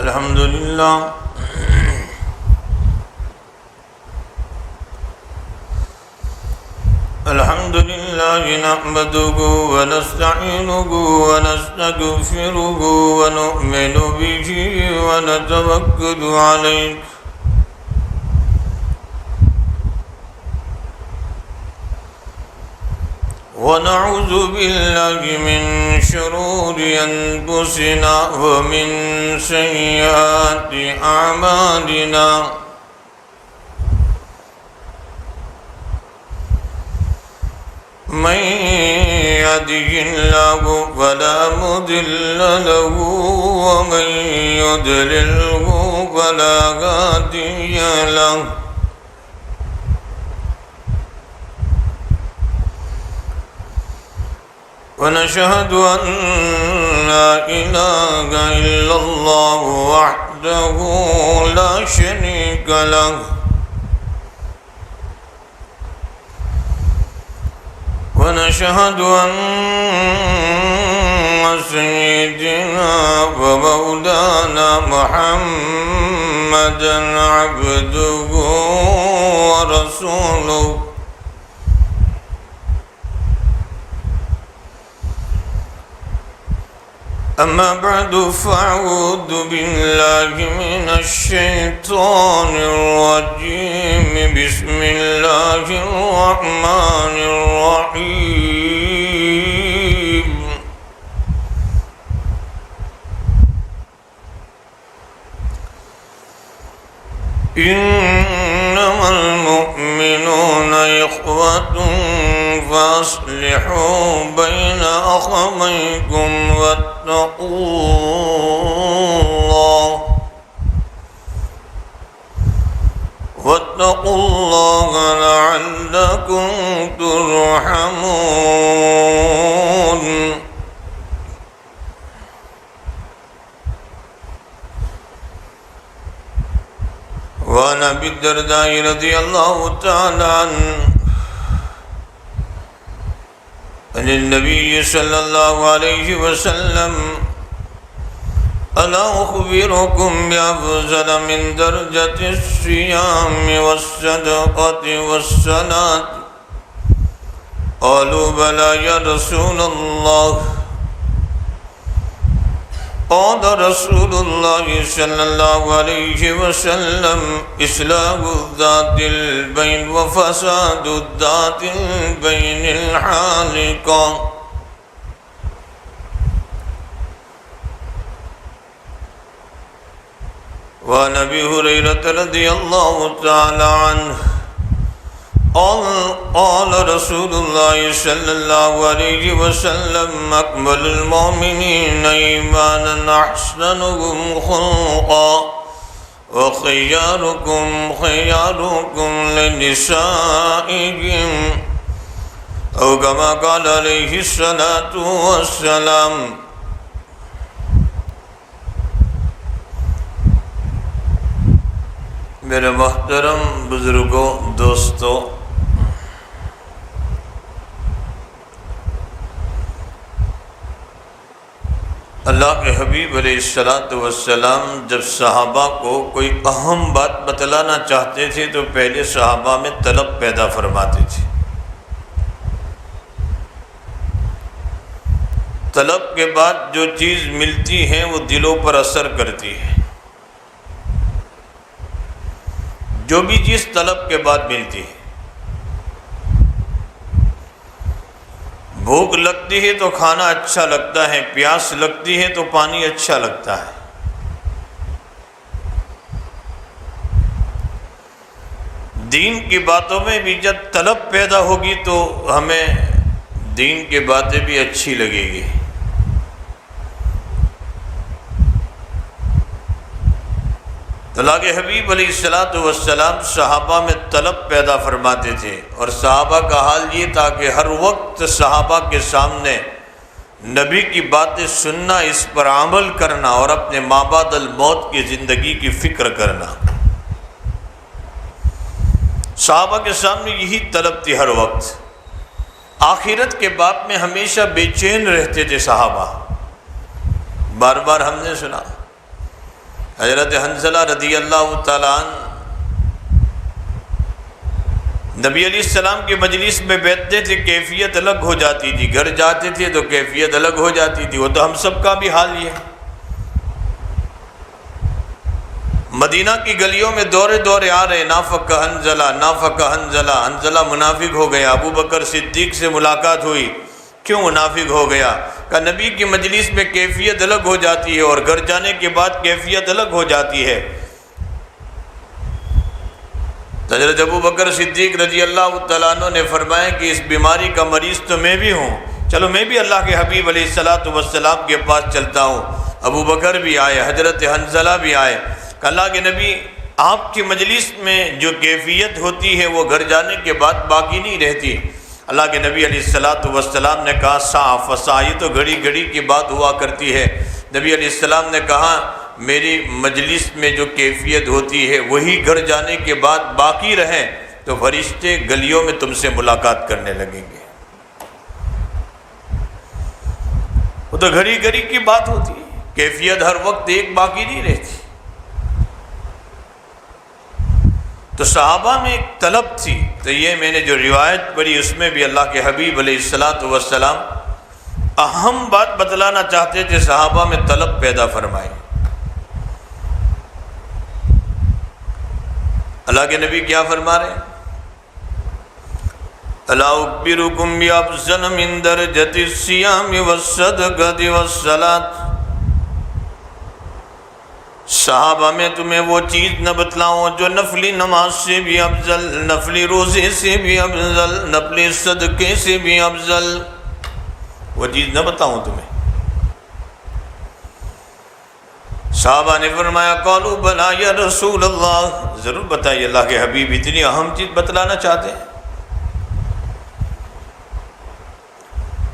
الحمد لله الحمد لله نحمده ونستعينه ونستغفره ونؤمن به ونتوكل عليه ونعوذ بالله من شرور أنفسنا ومن سيئات أعمالنا من يهده الله فلا مضل له ومن يضلله فلا هادي له ونشهد أن لا إله إلا الله وحده لا شريك له ونشهد أن سيدنا ومولانا محمدا عبده ورسوله أما بعد فأعوذ بالله من الشيطان الرجيم بسم الله الرحمن الرحيم إنما المؤمنون إخوة فأصلحوا بين أخويكم واتقوا الله لعلكم ترحمون وعن أبي الدرداء رضي الله تعالى عنه عن النبي صلى الله عليه وسلم ألا أخبركم بأفضل من درجة الصيام والصدقة والصلاة قالوا بلى يا رسول الله قال رسول الله صلى الله عليه وسلم إصلاح ذات البين وفساد ذات البين الحالقة وعن أبي هريرة رضي الله تعالى عنه قال رسول الله صلى الله عليه وسلم أكمل المؤمنين إيمانا أحسنهم خلقا وخياركم خياركم لنسائهم أو كما قال عليه الصلاة والسلام میرے محترم بزرگوں دوستوں، اللہ کے حبیب علیہ السلام جب صحابہ کو کوئی اہم بات بتلانا چاہتے تھے تو پہلے صحابہ میں طلب پیدا فرماتے تھے۔ طلب کے بعد جو چیز ملتی ہے وہ دلوں پر اثر کرتی ہے۔ جو بھی چیز طلب کے بعد ملتی ہے، بھوک لگتی ہے تو کھانا اچھا لگتا ہے، پیاس لگتی ہے تو پانی اچھا لگتا ہے۔ دین کی باتوں میں بھی جب طلب پیدا ہوگی تو ہمیں دین کی باتیں بھی اچھی لگے گی۔ اللہ کے حبیب علیہ السلام صحابہ میں طلب پیدا فرماتے تھے، اور صحابہ کا حال یہ تھا کہ ہر وقت صحابہ کے سامنے نبی کی باتیں سننا، اس پر عمل کرنا اور اپنے ما بعد الموت کی زندگی کی فکر کرنا۔ صحابہ کے سامنے یہی طلب تھی ہر وقت۔ آخرت کے باب میں ہمیشہ بے چین رہتے تھے صحابہ۔ بار بار ہم نے سنا حضرت حنظلہ رضی اللہ تعالیٰ عنہ نبی علیہ السلام کی مجلس میں بیٹھتے تھے، کیفیت الگ ہو جاتی تھی، گھر جاتے تھے تو کیفیت الگ ہو جاتی تھی۔ وہ تو ہم سب کا بھی حال یہ ہے۔ مدینہ کی گلیوں میں دورے دورے آ رہے، نافق حنظلہ، نافق حنظلہ، حنظلہ منافق ہو گیا۔ ابو بکر صدیق سے ملاقات ہوئی، کیوں منافق ہو گیا؟ کہ نبی کی مجلس میں کیفیت الگ ہو جاتی ہے اور گھر جانے کے بعد کیفیت الگ ہو جاتی ہے۔ حضرت ابو بکر صدیق رضی اللہ تعالیٰ عنہ نے فرمایا کہ اس بیماری کا مریض تو میں بھی ہوں، چلو میں بھی اللہ کے حبیب علیہ السلام کے پاس چلتا ہوں۔ ابو بکر بھی آئے، حضرت حنظلہ بھی آئے کہ اللہ کے نبی، آپ کی مجلس میں جو کیفیت ہوتی ہے وہ گھر جانے کے بعد باقی نہیں رہتی۔ اللہ کے نبی علیہ السلام نے کہا سا فسا، یہ تو گھڑی گھڑی کی بات ہوا کرتی ہے۔ نبی علیہ السلام نے کہا میری مجلس میں جو کیفیت ہوتی ہے وہی گھر جانے کے بعد باقی رہیں تو فرشتے گلیوں میں تم سے ملاقات کرنے لگیں گے۔ وہ تو گھڑی گھڑی کی بات ہوتی ہے، کیفیت ہر وقت ایک باقی نہیں رہتی۔ تو صحابہ میں ایک طلب تھی، تو یہ میں نے جو روایت پڑھی اس میں بھی اللہ کے حبیب علیہ السلام اہم بات بتلانا چاہتے تھے، صحابہ میں طلب پیدا فرمائی۔ اللہ کے نبی کیا فرما رہے ہیں؟ الا اخبرکم بافضل من درجۃ الصیام والصدقۃ والصلاۃ، صحابہ میں تمہیں وہ چیز نہ بتلاؤں جو نفلی نماز سے بھی افضل، نفلی روزے سے بھی افضل، نفلی صدقے سے بھی افضل، وہ چیز نہ بتاؤں تمہیں؟ صحابہ نے فرمایا قالوا بلا یا رسول اللہ، ضرور بتائیے اللہ کے حبیب، اتنی اہم چیز بتلانا چاہتے ہیں؟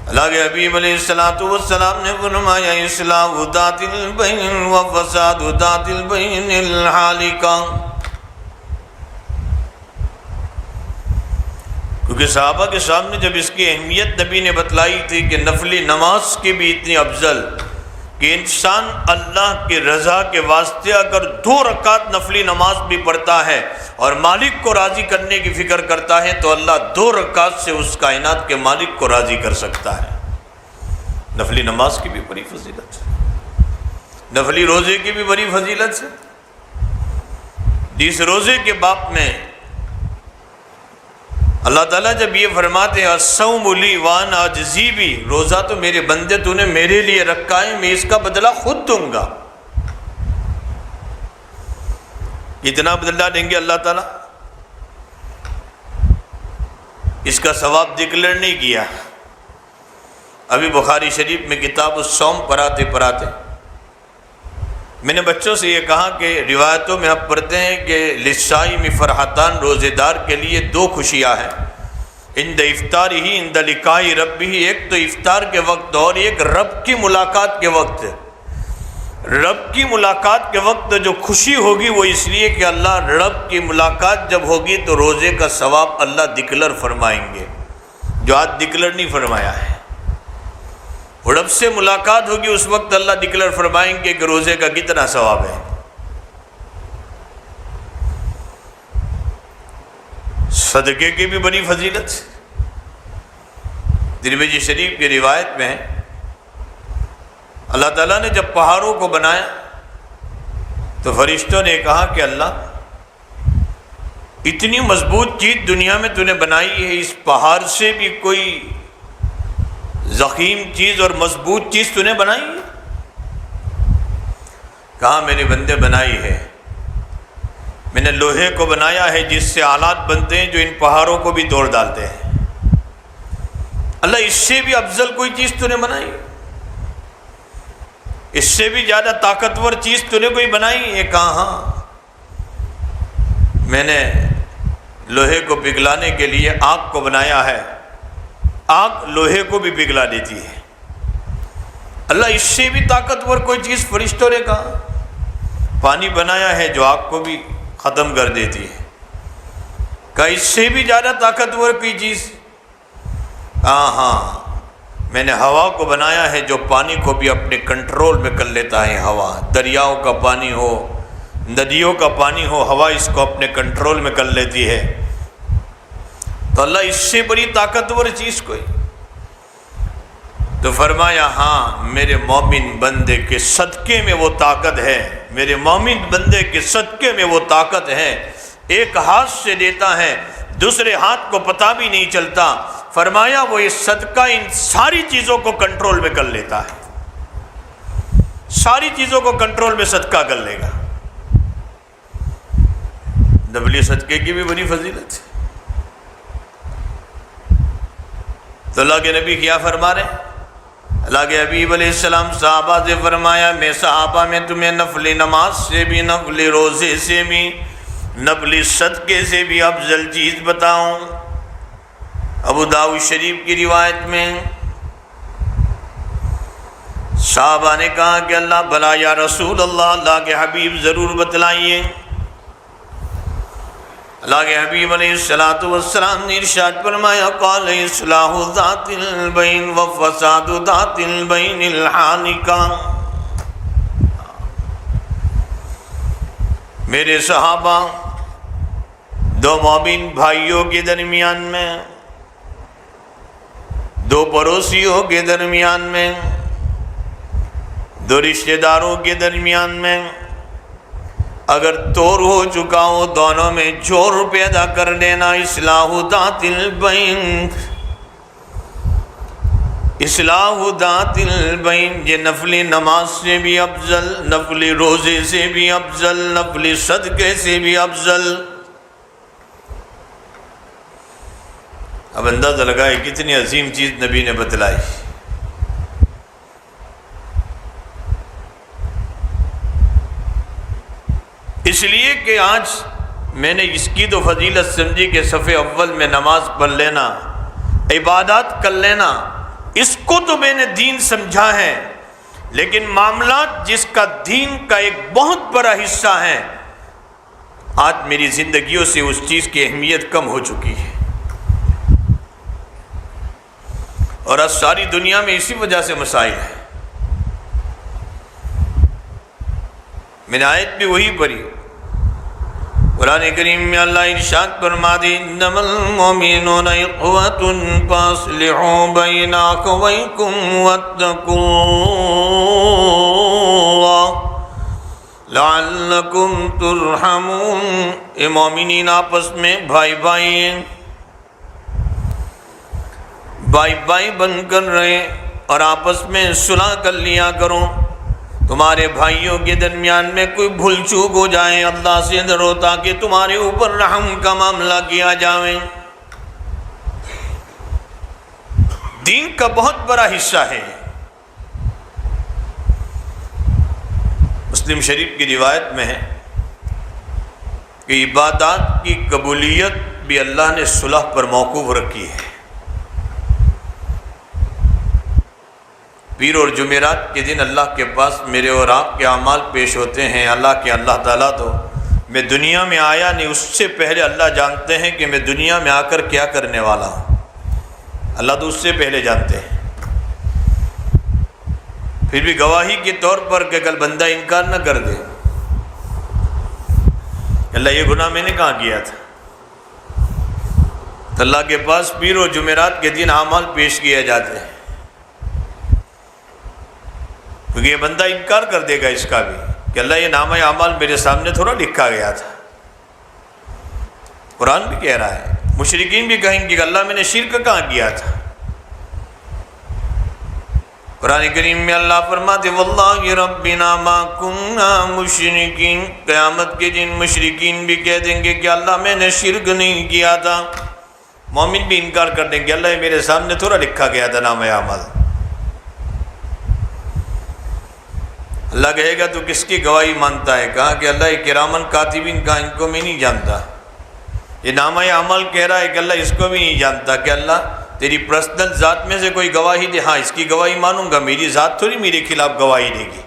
اللہ کے حبیب علیہ السلام نے فرمایا اصلاح ذات البین و فساد ذات البین الحالکہ، کیونکہ صحابہ کے سامنے جب اس کی اہمیت نبی نے بتلائی تھی کہ نفلی نماز کی بھی اتنی افضل، کہ انسان اللہ کی رضا کے واسطے اگر 2 رکعت نفلی نماز بھی پڑھتا ہے اور مالک کو راضی کرنے کی فکر کرتا ہے تو اللہ 2 رکعت سے اس کائنات کے مالک کو راضی کر سکتا ہے۔ نفلی نماز کی بھی بڑی فضیلت ہے، نفلی روزے کی بھی بڑی فضیلت ہے۔ جس روزے کے باب میں اللہ تعالیٰ جب یہ فرماتے ہیں الصوم لی وانا اجزی بھی، روزہ تو میرے بندے تو نے میرے لیے رکھا ہے، میں اس کا بدلہ خود دوں گا۔ کتنا بدلہ دیں گے اللہ تعالیٰ؟ اس کا ثواب ڈکلیئر نہیں کیا۔ ابھی بخاری شریف میں کتاب الصوم پڑھاتے میں نے بچوں سے یہ کہا کہ روایتوں میں آپ پڑھتے ہیں کہ للصائم فرحتان، روزے دار کے لیے 2 خوشیاں ہیں، عند افطار ہی عند لقاء ربہ، ایک تو افطار کے وقت اور ایک رب کی ملاقات کے وقت۔ رب کی ملاقات کے وقت جو خوشی ہوگی وہ اس لیے کہ اللہ رب کی ملاقات جب ہوگی تو روزے کا ثواب اللہ ڈکلیئر فرمائیں گے، جو آج ڈکلیئر نہیں فرمایا ہے۔ رب سے ملاقات ہوگی اس وقت اللہ ڈکلیئر فرمائیں گے کہ روزے کا کتنا ثواب ہے۔ صدقے کی بھی بڑی فضیلت۔ ترمذی شریف کی روایت میں اللہ تعالیٰ نے جب پہاڑوں کو بنایا تو فرشتوں نے کہا کہ اللہ اتنی مضبوط چیز دنیا میں تو نے بنائی ہے، اس پہاڑ سے بھی کوئی ضخیم چیز اور مضبوط چیز تو نے بنائی ہے؟ کہاں میرے بندے بنائی ہے، میں نے لوہے کو بنایا ہے جس سے آلات بنتے ہیں جو ان پہاڑوں کو بھی توڑ ڈالتے ہیں۔ اللہ اس سے بھی افضل کوئی چیز تو نے بنائی، اس سے بھی زیادہ طاقتور چیز تو نے کوئی بنائی ہے؟ کہاں ہاں، میں نے لوہے کو پگھلانے کے لیے آگ کو بنایا ہے، آگ لوہے کو بھی پگھلا دیتی ہے۔ اللہ اس سے بھی طاقتور کوئی چیز فرشتوں نے کہا، پانی بنایا ہے جو آگ کو بھی ختم کر دیتی ہے۔ کہا اس سے بھی زیادہ طاقتور کوئی چیز؟ ہاں میں نے ہوا کو بنایا ہے جو پانی کو بھی اپنے کنٹرول میں کر لیتا ہے۔ ہوا، دریاؤں کا پانی ہو، ندیوں کا پانی ہو، ہوا اس کو اپنے کنٹرول میں کر لیتی ہے، تو اللہ اس سے بڑی طاقتور چیز کوئی؟ تو فرمایا ہاں، میرے مومن بندے کے صدقے میں وہ طاقت ہے، میرے مومن بندے کے صدقے میں وہ طاقت ہے، ایک ہاتھ سے دیتا ہے دوسرے ہاتھ کو پتہ بھی نہیں چلتا۔ فرمایا وہ یہ صدقہ ان ساری چیزوں کو کنٹرول میں کر لیتا ہے، ساری چیزوں کو کنٹرول میں صدقہ کر لے گا۔ نفلی صدقے کی بھی بڑی فضیلت ہے۔ تو اللہ کے نبی کیا فرما رہے ہیں؟ اللہ کے حبیب علیہ السلام صحابہ سے فرمایا، میں صحابہ میں تمہیں نفلی نماز سے بھی، نفلی روزے سے بھی، نفلی صدقے سے بھی افضل چیز بتاؤں؟ ابو داؤد شریف کی روایت میں صحابہ نے کہا کہ اللہ بھلا یا رسول اللہ، اللہ کے حبیب ضرور بتلائیے۔ اللہ کے حبیب علیہ السلام نے ارشاد فرمایا، قال اصلاح ذات البین و فساد ذات البین الحانکہ۔ میرے صحابہ، دو مومن بھائیوں کے درمیان میں، دو پڑوسیوں کے درمیان میں، دو رشتہ داروں کے درمیان میں اگر توڑ ہو چکا ہو، دونوں میں جوڑ پیدا کر دینا، اصلاح ذات البین، اصلاح ذات البین، یہ نفلی نماز سے بھی افضل، نفلی روزے سے بھی افضل، نفلی صدقے سے بھی افضل۔ اب اندازہ لگائے کتنی عظیم چیز نبی نے بتلائی۔ اس لیے کہ آج میں نے اس کی تو فضیلت سمجھی کہ صف اول میں نماز پڑھ لینا، عبادات کر لینا، اس کو تو میں نے دین سمجھا ہے، لیکن معاملات جس کا دین کا ایک بہت بڑا حصہ ہے، آج میری زندگیوں سے اس چیز کی اہمیت کم ہو چکی ہے، اور آج ساری دنیا میں اسی وجہ سے مسائل ہیں۔ میں نے آیت بھی وہی پڑھی، قرآن کریم میں اللہ ارشاد فرما دی، انما المؤمنون اخوة فاصلحوا بین اخویکم واتقوا اللہ لعلکم ترحمون۔ اے مومنین، آپس میں بھائی بھائی ہیں، بھائی بھائی بن کر رہے اور آپس میں صلح کر لیا کرو۔ تمہارے بھائیوں کے درمیان میں کوئی بھول چوک ہو جائے، اللہ سے ڈرو تاکہ تمہارے اوپر رحم کا معاملہ کیا جائے۔ دین کا بہت بڑا حصہ ہے۔ مسلم شریف کی روایت میں ہے کہ عبادات کی قبولیت بھی اللہ نے صلح پر موقوف رکھی ہے۔ پیر اور جمعرات کے دن اللہ کے پاس میرے اور آپ کے اعمال پیش ہوتے ہیں۔ اللہ تعالیٰ تو میں دنیا میں آیا نہیں، اس سے پہلے اللہ جانتے ہیں کہ میں دنیا میں آ کر کیا کرنے والا ہوں۔ اللہ تو اس سے پہلے جانتے ہیں، پھر بھی گواہی کے طور پر کہ کل بندہ انکار نہ کر دے، اللہ یہ گناہ میں نے کہاں کیا تھا، تو اللہ کے پاس پیر اور جمعرات کے دن اعمال پیش کیے جاتے ہیں، کیونکہ یہ بندہ انکار کر دے گا اس کا بھی کہ اللہ یہ نامہ اعمال میرے سامنے تھوڑا لکھا گیا تھا۔ قرآن بھی کہہ رہا ہے، مشرکین بھی کہیں گے کہ اللہ میں نے شرک کہاں کیا تھا۔ قرآن کریم میں اللہ فرماتے واللہ ربنا ما کننا مشرکین، قیامت کے دن مشرکین بھی کہہ دیں گے کہ اللہ میں نے شرک نہیں کیا تھا۔ مومن بھی انکار کر دیں گے اللہ یہ میرے سامنے تھوڑا لکھا گیا تھا نامہ اعمال۔ اللہ کہے گا تو کس کی گواہی مانتا ہے؟ کہا کہ اللہ یہ کرامن کاتبین کا، ان کو میں نہیں جانتا۔ یہ نامہ اعمال کہہ رہا ہے کہ اللہ اس کو بھی نہیں جانتا کہ اللہ تیری پرسنل ذات میں سے کوئی گواہی دے، ہاں اس کی گواہی مانوں گا، میری ذات تھوڑی میرے خلاف گواہی دے گی۔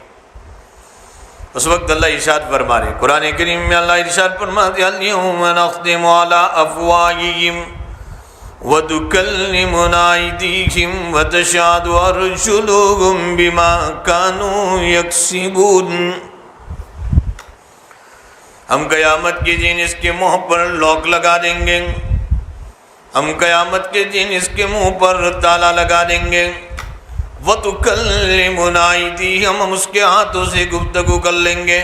اس وقت اللہ ارشاد فرما رہے، قرآن کریم میں اللہ ارشاد فرماتے الیوم نختم علی افواہہم وَتُكَلِّمُنَا أَيْدِيهِمْ وَتَشْهَدُ أَرْجُلُهُمْ بِمَا كَانُوا يَكْسِبُونَ۔ ہم قیامت کے دن اس کے منہ پر لاک لگا دیں گے، ہم قیامت کے دن اس کے منہ پر تالا لگا دیں گے۔ وَتُكَلِّمُنَا أَيْدِيهِمْ، ہم اس کے ہاتھوں سے گفتگو کر لیں گے۔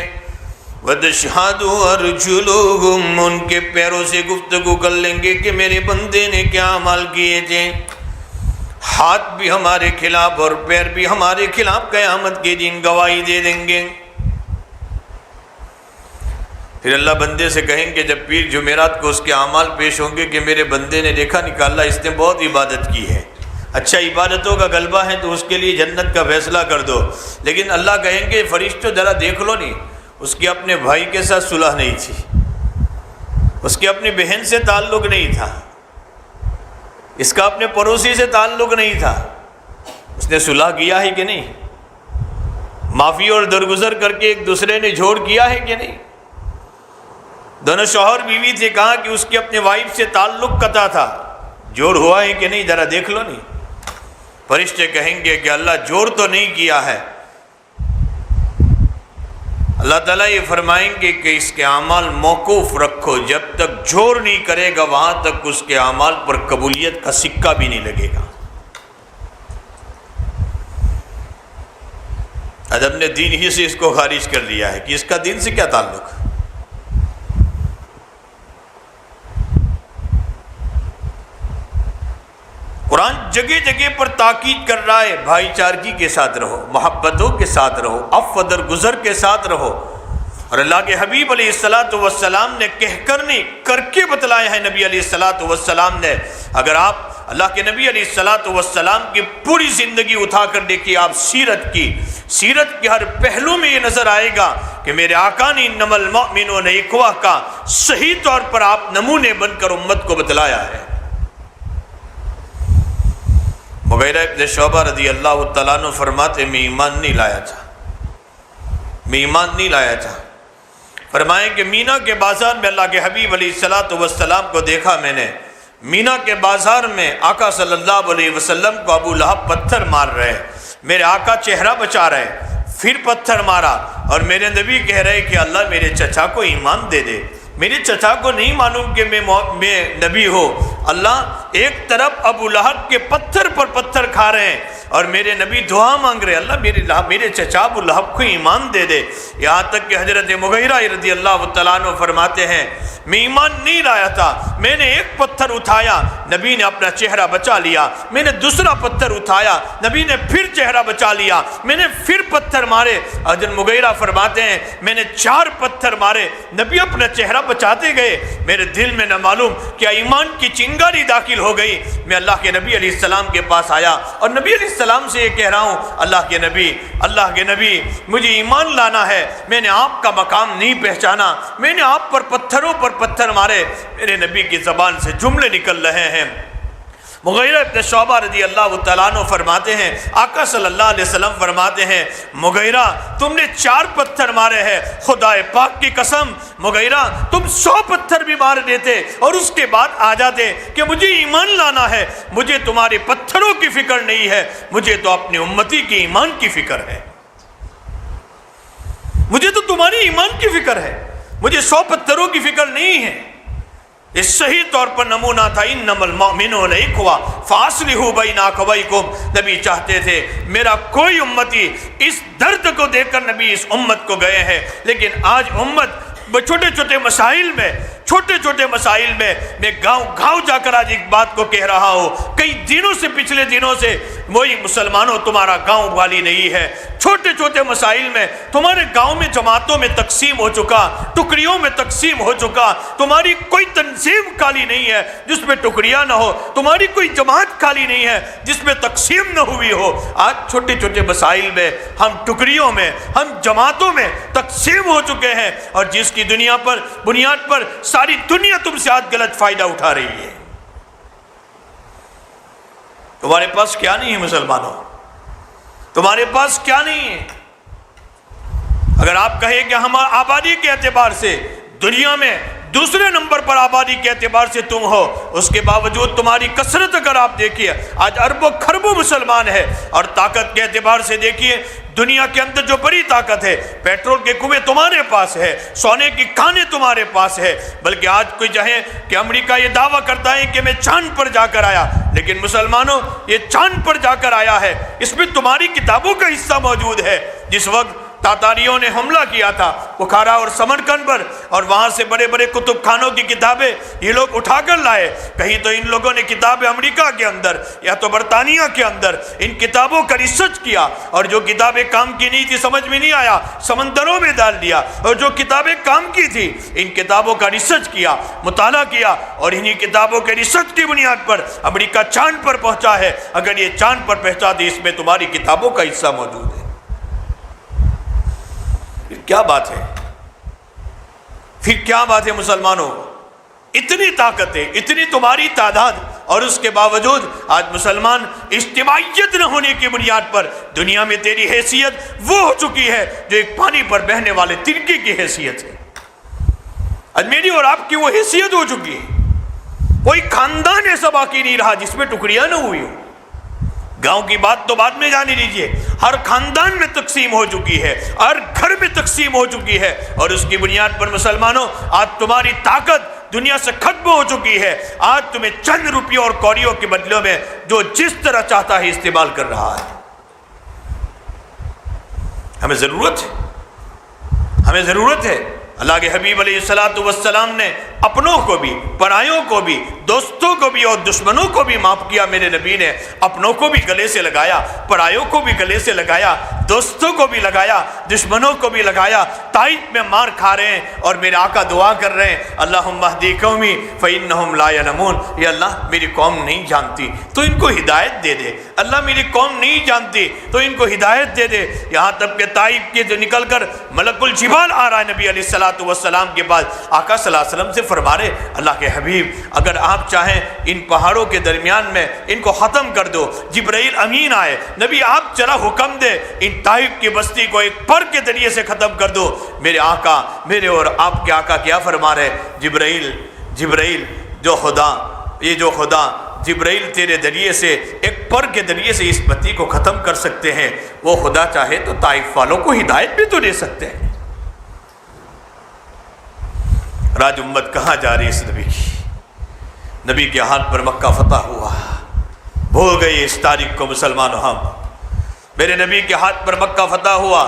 وَتَشْهَدُ أَرْجُلُهُمْ، ان کے پیروں سے گفتگو کر لیں گے کہ میرے بندے نے کیا عمل کیے تھے۔ ہاتھ بھی ہمارے خلاف اور پیر بھی ہمارے خلاف قیامت کے دن گواہی دے دیں گے۔ پھر اللہ بندے سے کہیں گے جب پیر جمعرات کو اس کے اعمال پیش ہوں گے کہ میرے بندے نے دیکھا نکالا، اس نے بہت عبادت کی ہے، اچھا عبادتوں کا غلبہ ہے تو اس کے لیے جنت کا فیصلہ کر دو۔ لیکن اللہ کہیں گے فرشتوں ذرا دیکھ لو نہیں، اس کی اپنے بھائی کے ساتھ صلح نہیں تھی، اس کی اپنی بہن سے تعلق نہیں تھا، اس کا اپنے پڑوسی سے تعلق نہیں تھا، اس نے صلح کیا ہے کہ نہیں؟ معافی اور درگزر کر کے ایک دوسرے نے جوڑ کیا ہے کہ نہیں؟ دونوں شوہر بیوی تھے، کہا کہ اس کی اپنے وائف سے تعلق قطع تھا، جوڑ ہوا ہے کہ نہیں؟ ذرا دیکھ لو نہیں۔ فرشتے کہیں گے کہ اللہ جوڑ تو نہیں کیا ہے۔ اللہ تعالیٰ یہ فرمائیں گے کہ اس کے اعمال موقوف رکھو، جب تک جوڑ نہیں کرے گا وہاں تک اس کے اعمال پر قبولیت کا سکہ بھی نہیں لگے گا۔ ادب نے دین ہی سے اس کو خارج کر لیا ہے کہ اس کا دین سے کیا تعلق۔ قرآن جگہ جگہ پر تاکید کر رہا ہے بھائی چارگی کے ساتھ رہو، محبتوں کے ساتھ رہو، عفو درگزر کے ساتھ رہو۔ اور اللہ کے حبیب علیہ السلام نے کہہ کر نہیں کر کے بتلایا ہے۔ نبی علیہ السلام نے، اگر آپ اللہ کے نبی علیہ السلام کی پوری زندگی اٹھا کر دیکھیے، آپ سیرت کے ہر پہلو میں یہ نظر آئے گا کہ میرے آقا نے انما المؤمنون اخوہ کا صحیح طور پر آپ نمونے بن کر امت کو بتلایا ہے۔ مغیرہ ابن شعبہ رضی اللہ تعالیٰ عنہ فرماتے میں ایمان نہیں لایا تھا، فرمائیں کہ مینا کے بازار میں اللہ کے حبیب علیہ السلام کو دیکھا میں نے، مینا کے بازار میں آقا صلی اللہ علیہ وسلم کو ابو لہب پتھر مار رہے، میرے آقا چہرہ بچا رہے، پھر پتھر مارا اور میرے نبی کہہ رہے کہ اللہ میرے چچا کو ایمان دے دے، میرے چچا کو نہیں معلوم کہ میں نبی ہو۔ اللہ ایک طرف ابو لہب کے پتھر پر پتھر کھا رہے ہیں اور میرے نبی دعا مانگ رہے اللہ میرے چچا ابو لہب کو ایمان دے دے۔ یہاں تک کہ حضرت مغیرہ رضی اللہ تعالیٰ عنہ فرماتے ہیں میں ایمان نہیں لایا تھا، میں نے ایک پتھر اٹھایا، نبی نے اپنا چہرہ بچا لیا، میں نے دوسرا پتھر اٹھایا، نبی نے پھر چہرہ بچا لیا، میں نے پھر پتھر مارے۔ حضرت مغیرہ فرماتے ہیں میں نے 4 پتھر مارے، نبی اپنا چہرہ بچاتے گئے، میرے دل میں نہ معلوم کیا ایمان کی چنگاری داخل ہو گئی۔ میں اللہ کے نبی علیہ السلام کے پاس آیا اور نبی علیہ السلام سے یہ کہہ رہا ہوں اللہ کے نبی مجھے ایمان لانا ہے، میں نے آپ کا مقام نہیں پہچانا، میں نے آپ پر پتھروں پر پتھر مارے۔ میرے نبی کی زبان سے جملے نکل رہے ہیں۔ مغیرہ ابن شعبہ رضی اللہ تعالیٰ عنہ فرماتے ہیں آقا صلی اللہ علیہ وسلم فرماتے ہیں مغیرہ تم نے 4 پتھر مارے ہیں، خدا پاک کی قسم مغیرہ تم 100 پتھر بھی مار دیتے اور اس کے بعد آ جاتے کہ مجھے ایمان لانا ہے، مجھے تمہارے پتھروں کی فکر نہیں ہے، مجھے تو اپنی امتی کی ایمان کی فکر ہے، مجھے تو تمہاری ایمان کی فکر ہے، مجھے 100 پتھروں کی فکر نہیں ہے۔ اس صحیح طور پر نمونہ تھا انما المؤمنون اخوہ فاصلحوا بین اخویکم۔ نبی چاہتے تھے میرا کوئی امتی اس درد کو دیکھ کر نبی اس امت کو گئے ہیں، لیکن آج امت چھوٹے چھوٹے مسائل میں میں گاؤں جا کر آج ایک بات کو کہہ رہا ہوں، کئی دنوں سے پچھلے دنوں سے وہی مسلمانوں تمہارا گاؤں والی نہیں ہے، چھوٹے مسائل میں تمہارے گاؤں میں جماعتوں میں تقسیم ہو چکا، ٹکڑیوں میں تقسیم ہو چکا، تمہاری کوئی تنظیم خالی نہیں ہے جس میں ٹکڑیاں نہ ہو، تمہاری کوئی جماعت خالی نہیں ہے جس میں تقسیم نہ ہوئی ہو۔ آج چھوٹے مسائل میں ہم ٹکڑیوں میں ہم جماعتوں میں تقسیم ہو چکے ہیں، اور جس کی بنیاد پر ساری دنیا تم سے آج غلط فائدہ اٹھا رہی ہے۔ تمہارے پاس کیا نہیں ہے مسلمانوں، تمہارے پاس کیا نہیں ہے؟ اگر آپ کہیں کہ ہم آبادی کے اعتبار سے دنیا میں دوسرے نمبر پر آبادی کے اعتبار سے تم ہو، اس کے باوجود تمہاری کثرت اگر آپ دیکھیے، آج اربوں خربوں مسلمان ہے، اور طاقت کے اعتبار سے دیکھیے دنیا کے اندر جو بڑی طاقت ہے، پیٹرول کے کنویں تمہارے پاس ہے، سونے کی کھانے تمہارے پاس ہے، بلکہ آج کوئی چاہے کہ امریکہ یہ دعویٰ کرتا ہے کہ میں چاند پر جا کر آیا، لیکن مسلمانوں یہ چاند پر جا کر آیا ہے، اس میں تمہاری کتابوں کا حصہ موجود ہے۔ جس وقت تاتاریوں نے حملہ کیا تھا بخارا اور سمرقند پر، اور وہاں سے بڑے بڑے کتب خانوں کی کتابیں یہ لوگ اٹھا کر لائے، کہیں تو ان لوگوں نے کتابیں امریکہ کے اندر یا تو برطانیہ کے اندر ان کتابوں کا ریسرچ کیا، اور جو کتابیں کام کی نہیں تھی، سمجھ میں نہیں آیا، سمندروں میں ڈال دیا، اور جو کتابیں کام کی تھی ان کتابوں کا ریسرچ کیا، مطالعہ کیا، اور انہی کتابوں کے ریسرچ کی بنیاد پر امریکہ چاند پر پہنچا ہے۔ اگر یہ چاند پر پہنچا تو اس میں تمہاری کتابوں کا حصہ موجود ہے۔ کیا بات ہے، پھر کیا بات ہے مسلمانوں، اتنی طاقت ہے، اتنی تمہاری تعداد، اور اس کے باوجود آج مسلمان اجتماعیت نہ ہونے کی بنیاد پر دنیا میں تیری حیثیت وہ ہو چکی ہے جو ایک پانی پر بہنے والے تنکے کی حیثیت ہے۔ آج میری اور آپ کی وہ حیثیت ہو چکی ہے، کوئی خاندان ایسا باقی نہیں رہا جس میں ٹکڑیاں نہ ہوئی ہوں۔ گاؤں کی بات تو بعد میں جانے لیجئے، ہر خاندان میں تقسیم ہو چکی ہے، ہر گھر میں تقسیم ہو چکی ہے، اور اس کی بنیاد پر مسلمانوں آج تمہاری طاقت دنیا سے ختم ہو چکی ہے۔ آج تمہیں چند روپیوں اور کوڑیوں کے بدلوں میں جو جس طرح چاہتا ہے استعمال کر رہا ہے۔ ہمیں ضرورت ہے اللہ کے حبیب علیہ السلام نے اپنوں کو بھی، پرایوں کو بھی، دوستوں کو بھی اور دشمنوں کو بھی معاف کیا۔ میرے نبی نے اپنوں کو بھی گلے سے لگایا، پرایوں کو بھی گلے سے لگایا، دوستوں کو بھی لگایا، دشمنوں کو بھی لگایا۔ طائف میں مار کھا رہے ہیں اور میرے آقا دعا کر رہے ہیں، اللہم اہدی قومی فإنہم لا یعلمون، یا اللہ میری قوم نہیں جانتی تو ان کو ہدایت دے دے، اللہ میری قوم نہیں جانتی تو ان کو ہدایت دے دے۔ یہاں تک کہ طائف کے جو نکل کر ملک الجبال آ رہا ہے نبی علیہ السلام کے پاس، آقا صلی اللہ علیہ وسلم سے فرما رہے اللہ کے حبیب اگر آپ چاہیں ان پہاڑوں کے درمیان میں ان کو ختم کر دو۔ جبرائیل امین آئے، نبی آپ چلا حکم دے ان طائف کی بستی کو ایک پر کے ذریعے سے ختم کر دو۔ میرے آقا، میرے اور آپ کے آقا کیا فرما رہے، جبرائیل جو خدا جبرائیل تیرے ذریعے سے ایک پر کے ذریعے سے اس بستی کو ختم کر سکتے ہیں، وہ خدا چاہے تو طائف والوں کو ہدایت بھی تو دے سکتے ہیں۔ راج امت کہاں جا رہی اس نبی کے ہاتھ پر مکہ فتح ہوا، بھول گئی اس تاریخ کو مسلمانوں ہم۔ میرے نبی کے ہاتھ پر مکہ فتح ہوا،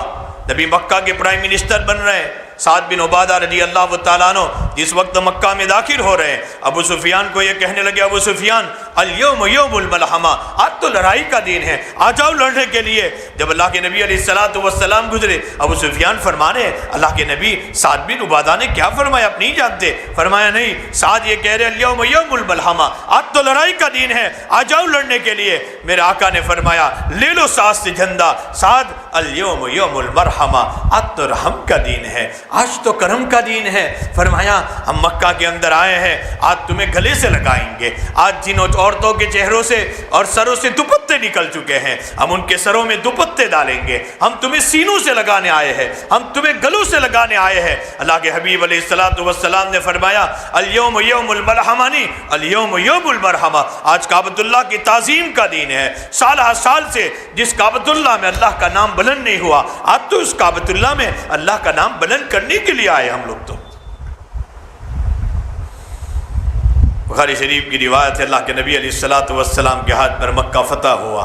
نبی مکہ کے پرائم منسٹر بن رہے ہیں۔ سعد بن عبادہ رضی اللہ تعالیٰ عنہ جس وقت مکہ میں داخل ہو رہے ہیں، ابو سفیان کو یہ کہنے لگے، ابو سفیان الیوم یوم الملحمہ، آج تو لڑائی کا دن ہے، آ جاؤ لڑنے کے لیے۔ جب اللہ کے نبی علیہ السلام گزرے، ابو سفیان فرما رہے ہیں اللہ کے نبی سعد بن عبادہ نے کیا فرمایا آپ نہیں جانتے؟ فرمایا نہیں، سعد یہ کہہ رہے الیوم یوم الملحمہ، آج تو لڑائی کا دن ہے، آ جاؤ لڑنے کے لیے۔ میرے آقا نے فرمایا لے لو سعد سے جھنڈا، سعد الیوم یوم المرحمہ، آج تو رحم کا دن ہے، آج تو کرم کا دین ہے۔ فرمایا ہم مکہ کے اندر آئے ہیں، آج تمہیں گلے سے لگائیں گے، آج جن عورتوں کے چہروں سے اور سروں سے دوپٹے نکل چکے ہیں ہم ان کے سروں میں دوپٹے ڈالیں گے، ہم تمہیں سینوں سے لگانے آئے ہیں، ہم تمہیں گلوں سے لگانے آئے ہیں۔ اللہ کے حبیب علیہ السلام نے فرمایا الیوم یوم المرحمہ نہیں، الیوم یوم المرحمہ، آج کعبۃ اللہ کی تعظیم کا دین ہے۔ سالہ سال سے جس کعبۃ اللہ میں اللہ کا نام بلند نہیں ہوا، آج تو اس کعبۃ اللہ میں اللہ کا نام بلند کرنے کے لیے آئے ہم لوگ۔ تو بخاری شریف کی روایت ہے اللہ کے نبی علیہ السلام کے ہاتھ پر مکہ فتح ہوا۔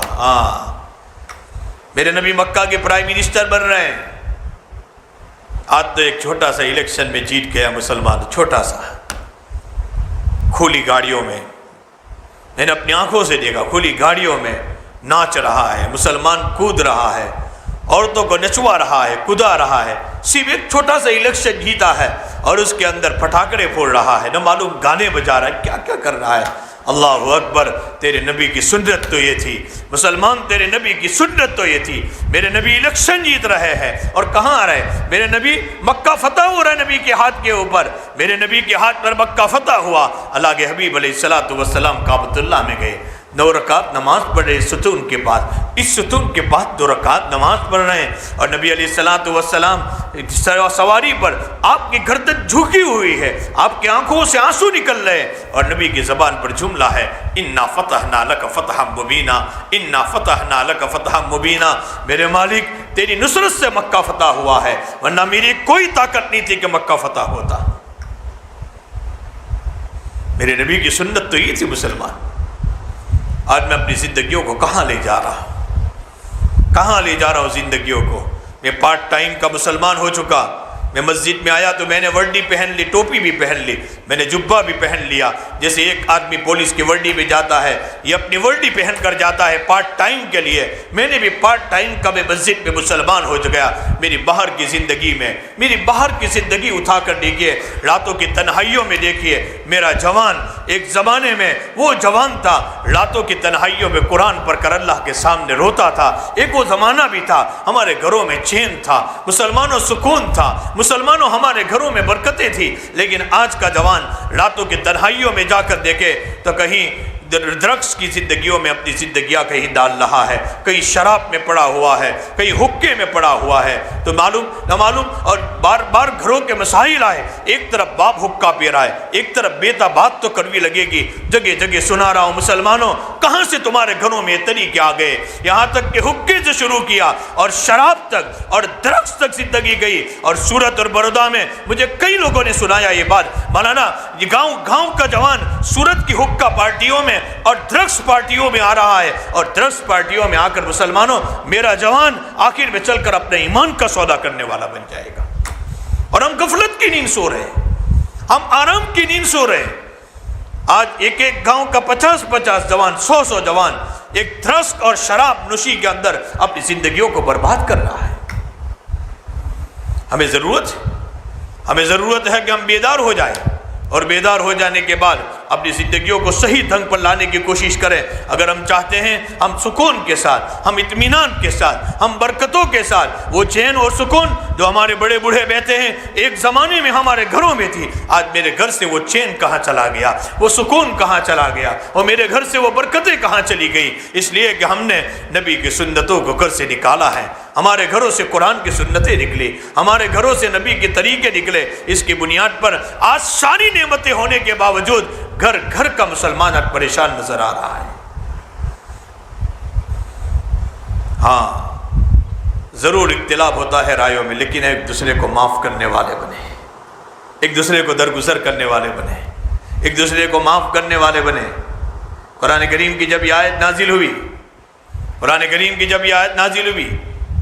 میرے نبی مکہ کے پرائم منسٹر بن رہے ہیں۔ آج تو ایک چھوٹا سا الیکشن میں جیت گیا مسلمان، چھوٹا سا، کھلی گاڑیوں میں، میں نے اپنی آنکھوں سے دیکھا، کھلی گاڑیوں میں ناچ رہا ہے مسلمان، کود رہا ہے، عورتوں کو نچوا رہا ہے، کدا رہا ہے، صرف ایک چھوٹا سا الیکشن جیتا ہے اور اس کے اندر پٹاخے پھوڑ رہا ہے، نہ معلوم گانے بجا رہا ہے، کیا کیا کر رہا ہے۔ اللہ اکبر، تیرے نبی کی سنت تو یہ تھی مسلمان، تیرے نبی کی سنت تو یہ تھی۔ میرے نبی الیکشن جیت رہے ہیں اور کہاں آ رہے ہیں؟ میرے نبی مکہ فتح ہو رہا ہے نبی کے ہاتھ کے اوپر، میرے نبی کے ہاتھ پر مکہ فتح ہوا۔ اللہ کے حبیب علیہ السلام کعبۃ اللہ میں گئے، 9 رکعت نماز پڑھ رہے ستون کے پاس، اس ستون کے بعد 2 رکعت نماز پڑھ رہے ہیں، اور نبی علیہ السلام سواری پر آپ کی گردن جھکی ہوئی ہے، آپ کی آنکھوں سے آنسو نکل رہے ہیں، اور نبی کی زبان پر جملہ ہے اِنَّا فَتَحْنَا لَكَ فَتْحًا مُبِينًا، اِنَّا فَتَحْنَا لَكَ فَتْحًا مُبِينًا، میرے مالک تیری نصرت سے مکہ فتح ہوا ہے، ورنہ میری کوئی طاقت نہیں تھی کہ مکہ فتح ہوتا۔ میرے نبی کی سنت تو یہ تھی مسلمان۔ آج میں اپنی زندگیوں کو کہاں لے جا رہا ہوں، کہاں لے جا رہا ہوں زندگیوں کو؟ میں پارٹ ٹائم کا مسلمان ہو چکا۔ میں مسجد میں آیا تو میں نے ورڈی پہن لی، ٹوپی بھی پہن لی، میں نے جبہ بھی پہن لیا، جیسے ایک آدمی پولیس کی ورڈی میں جاتا ہے، یہ اپنی ورڈی پہن کر جاتا ہے پارٹ ٹائم کے لیے۔ میں نے بھی پارٹ ٹائم کا میں مسجد میں مسلمان ہو گیا۔ میری باہر کی زندگی میں، میری باہر کی زندگی اٹھا کر دیکھیے، راتوں کی تنہائیوں میں دیکھیے، میرا جوان ایک زمانے میں وہ جوان تھا، راتوں کی تنہائیوں میں قرآن پڑھ کر اللہ کے سامنے روتا تھا۔ ایک وہ زمانہ بھی تھا ہمارے گھروں میں چین تھا، مسلمانوں سکون تھا، مسلمانوں ہمارے گھروں میں برکتیں تھی۔ لیکن آج کا جوان راتوں کی تنہائیوں میں جا کر دیکھے تو کہیں ڈرگس کی زندگیوں میں اپنی زندگیاں کہیں ڈال رہا ہے، کہیں شراب میں پڑا ہوا ہے، کہیں حقے میں پڑا ہوا ہے۔ تو معلوم نہ معلوم، اور بار بار گھروں کے مسائل آئے، ایک طرف باپ حقہ پی رہا ہے، ایک طرف بیٹا، بات تو کڑوی لگے گی، جگہ جگہ سنا رہا ہوں مسلمانوں کہاں سے تمہارے گھروں میں یہ طریقے آ گئے، یہاں تک کہ حقے سے شروع کیا اور شراب تک اور ڈرگس تک زندگی گئی۔ اور سورت اور برودا میں مجھے کئی لوگوں نے سنایا یہ بات، مولانا یہ گاؤں کا جوان سورت کی حقہ پارٹیوں میں اور ڈرگس پارٹیوں میں آ رہا ہے، اور ڈرگس پارٹیوں میں آ کر مسلمانوں میرا جوان آخر میں چل کر اپنے ایمان کا سودا کرنے والا بن جائے گا۔ اور ہم غفلت کی نیند سو رہے ہیں، ہم آرام کی نیند سو رہے ہیں۔ آج ایک ایک گاؤں کا 50 جوان، 100 جوان ایک ڈرگس اور شراب نوشی کے اندر اپنی زندگیوں کو برباد کر رہا ہے۔ ہمیں ضرورت ہے کہ ہم بیدار ہو جائیں، اور بیدار ہو جانے کے بعد اپنی زندگیوں کو صحیح ڈھنگ پر لانے کی کوشش کریں۔ اگر ہم چاہتے ہیں ہم سکون کے ساتھ، ہم اطمینان کے ساتھ، ہم برکتوں کے ساتھ، وہ چین اور سکون جو ہمارے بڑے بوڑھے بیٹھے ہیں ایک زمانے میں ہمارے گھروں میں تھی، آج میرے گھر سے وہ چین کہاں چلا گیا، وہ سکون کہاں چلا گیا، اور میرے گھر سے وہ برکتیں کہاں چلی گئی؟ اس لیے کہ ہم نے نبی کی سنتوں کو گھر سے نکالا ہے۔ ہمارے گھروں سے قرآن کی سنتیں نکلی، ہمارے گھروں سے نبی کے طریقے نکلے۔ اس کی بنیاد پر آج ساری نعمتیں ہونے کے باوجود گھر گھر کا مسلمان آج پریشان نظر آ رہا ہے۔ ہاں ضرور اختلاف ہوتا ہے رائیوں میں، لیکن ایک دوسرے کو معاف کرنے والے بنے، ایک دوسرے کو درگزر کرنے والے بنے، ایک دوسرے کو معاف کرنے والے بنے۔ قرآن کریم کی جب یہ آیت نازل ہوئی،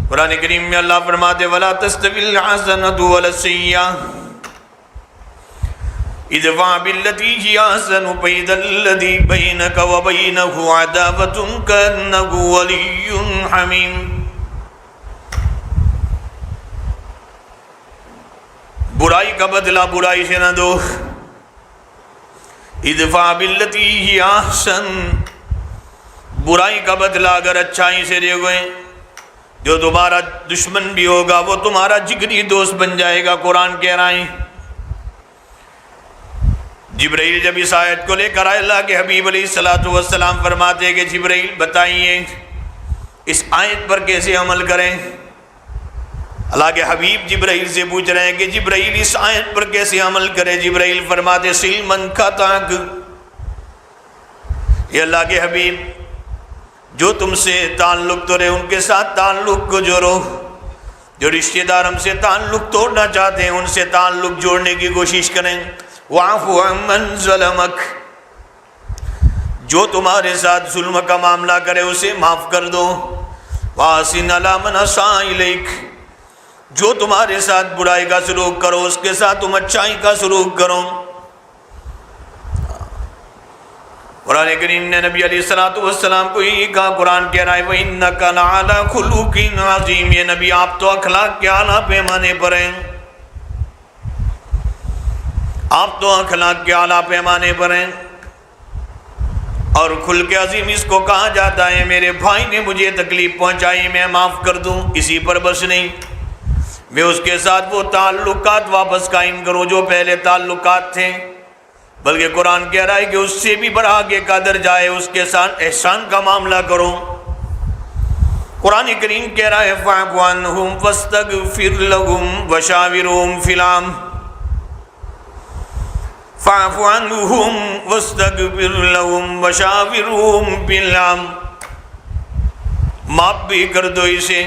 قرآن کریم میں اللہ فرماتے وَلَا تَسْتَوِي الْحَسَنَةُ وَلَا السَّيِّئَةُ اِدْفَعْ بِالَّتِي هِيَ أَحْسَنُ فَإِذَا الَّذِي بَيْنَكَ وَبَيْنَهُ عَدَاوَةٌ كَأَنَّهُ وَلِيٌّ حَمِيمٌ۔ برائی کا بدلہ برائی سے نہ دو، اِدْفَعْ بِالَّتِي هِيَ أَحْسَنُ، برائی کا بدلہ اگر اچھائی سے دے گئے، جو تمہارا دشمن بھی ہوگا وہ تمہارا جگری دوست بن جائے گا۔ قرآن کہہ رہا ہے، جبرائیل جب اس آیت کو لے کر آئے، اللہ کے حبیب علیہ السلام فرماتے ہیں کہ جبرائیل بتائیے اس آیت پر کیسے عمل کریں۔ اللہ کے حبیب جبرائیل سے پوچھ رہے ہیں کہ جبرائیل اس آیت پر کیسے عمل کرے۔ جبرائیل فرماتے سل من قطعک، یہ اللہ کے حبیب جو تم سے تعلق توڑے ان کے ساتھ تعلق کو جوڑو، جو رشتہ دار ہم سے تعلق توڑنا چاہتے ہیں ان سے تعلق جوڑنے کی کوشش کریں۔ وَاعْفُ عَمَّنْ ظَلَمَكَ، جو تمہارے ساتھ ظلم کا معاملہ کرے اسے معاف کر دو۔ وَأَحْسِنْ عَلَىٰ مَنْ أَسَاءَ إِلَيْكَ، جو تمہارے ساتھ برائی کا سلوک کرو اس کے ساتھ تم اچھائی کا سلوک کرو۔ قرآن کریم نے نبی علیہ السلام کو یہ کہا، قرآن کہہ رہا ہے وَإِنَّكَ لَعَلَىٰ خُلُقٍ عَظِيمٍ، یہ نبی آپ تو اخلاق کے اعلیٰ پیمانے پر ہیں، آپ تو اخلاق کے اعلیٰ پیمانے پر ہیں۔ اور خلق عظیم اس کو کہا جاتا ہے میرے بھائی نے مجھے تکلیف پہنچائی میں معاف کر دوں، اسی پر بس نہیں، میں اس کے ساتھ وہ تعلقات واپس قائم کروں جو پہلے تعلقات تھے، بلکہ قرآن کہہ رہا ہے کہ اس سے بھی بڑھ آگے کا درجہ ہے، اس کے ساتھ احسان کا معاملہ کرو۔ قرآن کریم کہہ رہا ہے فاعف عنہم واستغفر لہم وشاورہم فی الامر، فاعف عنہم واستغفر لہم وشاورہم فی الامر، معاف بھی کر دو اسے،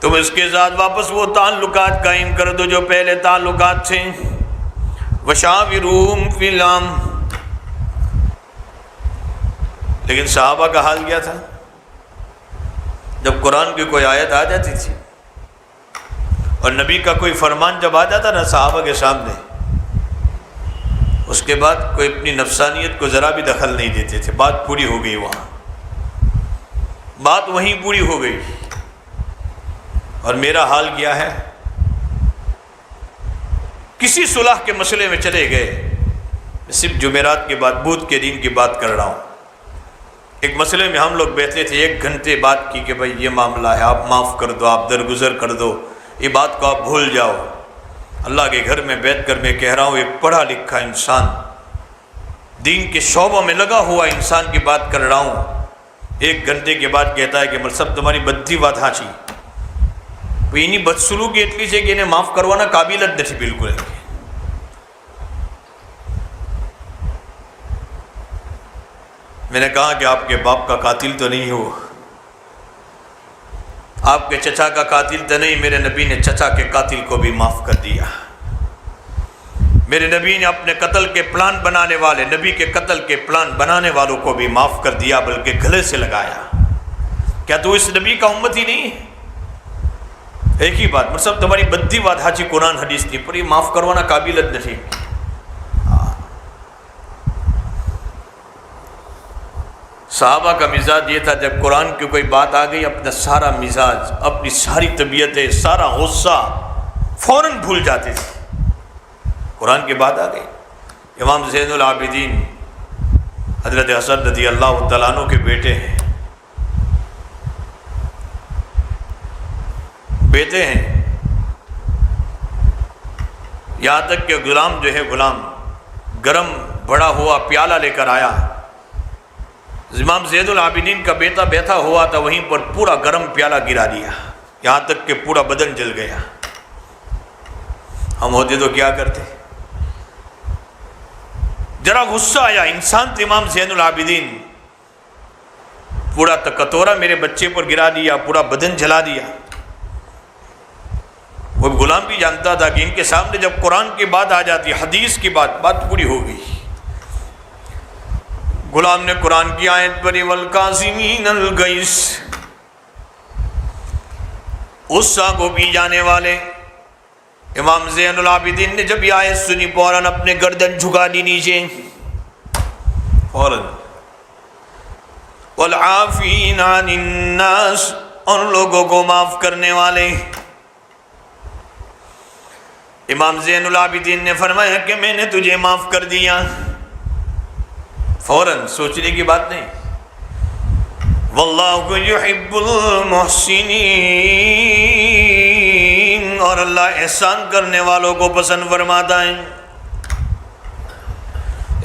تم اس کے ساتھ واپس وہ تعلقات قائم کر دو جو پہلے تعلقات تھے، وشاورہم فی الامر۔ لیکن صحابہ کا حال کیا تھا؟ جب قرآن کی کوئی آیت آ جاتی تھی اور نبی کا کوئی فرمان جب آ جاتا نا صحابہ کے سامنے، اس کے بعد کوئی اپنی نفسانیت کو ذرا بھی دخل نہیں دیتے تھے، بات پوری ہو گئی، وہاں بات وہیں پوری ہو گئی۔ اور میرا حال کیا ہے؟ کسی صلح کے مسئلے میں چلے گئے، صرف جمعرات کے بعد بدھ کے دن کی بات کر رہا ہوں، ایک مسئلے میں ہم لوگ بیٹھے تھے، 1 گھنٹے بات کی کہ بھائی یہ معاملہ ہے، آپ معاف کر دو، آپ درگزر کر دو، یہ بات کو آپ بھول جاؤ۔ اللہ کے گھر میں بیٹھ کر میں کہہ رہا ہوں، ایک پڑھا لکھا انسان، دین کے شعبوں میں لگا ہوا انسان کی بات کر رہا ہوں، 1 گھنٹے کے بعد کہتا ہے کہ سب تمہاری بدی بات ہاچی، انہی بدسلوکی اتلی سے کہ انہیں معاف کروانا قابلت نہیں بالکل۔ میں نے کہا کہ آپ کے باپ کا قاتل تو نہیں ہو، آپ کے چچا کا قاتل تو نہیں، میرے نبی نے چچا کے قاتل کو بھی معاف کر دیا، میرے نبی نے اپنے قتل کے پلان بنانے والے، نبی کے قتل کے پلان بنانے والوں کو بھی معاف کر دیا، بلکہ گلے سے لگایا۔ کیا تو اس نبی کا امت ہی نہیں ہے؟ ایک ہی بات، مطلب تمہاری بدی بات حاجی قرآن حدیث نہیں، پر یہ معاف کروانا قابلت نہیں۔ صحابہ کا مزاج یہ تھا، جب قرآن کی کوئی بات آ گئی اپنا سارا مزاج، اپنی ساری طبیعتیں، سارا غصہ فوراً بھول جاتے تھے۔ قرآن کی بات آ گئی، امام زین العابدین حضرت حسن رضی اللہ تعالیٰ عنہ کے بیٹے ہیں، یہاں تک کہ غلام جو ہے، غلام گرم بڑا ہوا پیالہ لے کر آیا، امام زین العابدین کا بیٹا بیٹھا ہوا تھا، وہیں پر پورا گرم پیالہ گرا دیا، یہاں تک کہ پورا بدن جل گیا۔ ہم ہوتے تو کیا کرتے؟ ذرا غصہ آیا، انسان تھے امام زین العابدین، پورا کٹورا میرے بچے پر گرا دیا، پورا بدن جلا دیا۔ وہ غلام بھی جانتا تھا کہ ان کے سامنے جب قرآن کی بات آ جاتی، حدیث کی بات پوری ہو گئی۔ غلام نے قرآن کی آیت پڑھی، والکاظمین الغیظ، غصہ کو پی جانے والے۔ امام زین العابدین نے جب یہ آیت سنی، فوراً اپنے گردن جھکا دی نیچے، فوراً والعافین عن الناس، اور لوگوں کو معاف کرنے والے۔ امام زین العابدین نے فرمایا کہ میں نے تجھے معاف کر دیا، فوراً سوچنے کی بات نہیں۔ واللہ یحب المحسنین، اور اللہ احسان کرنے والوں کو پسند فرماتا ہے۔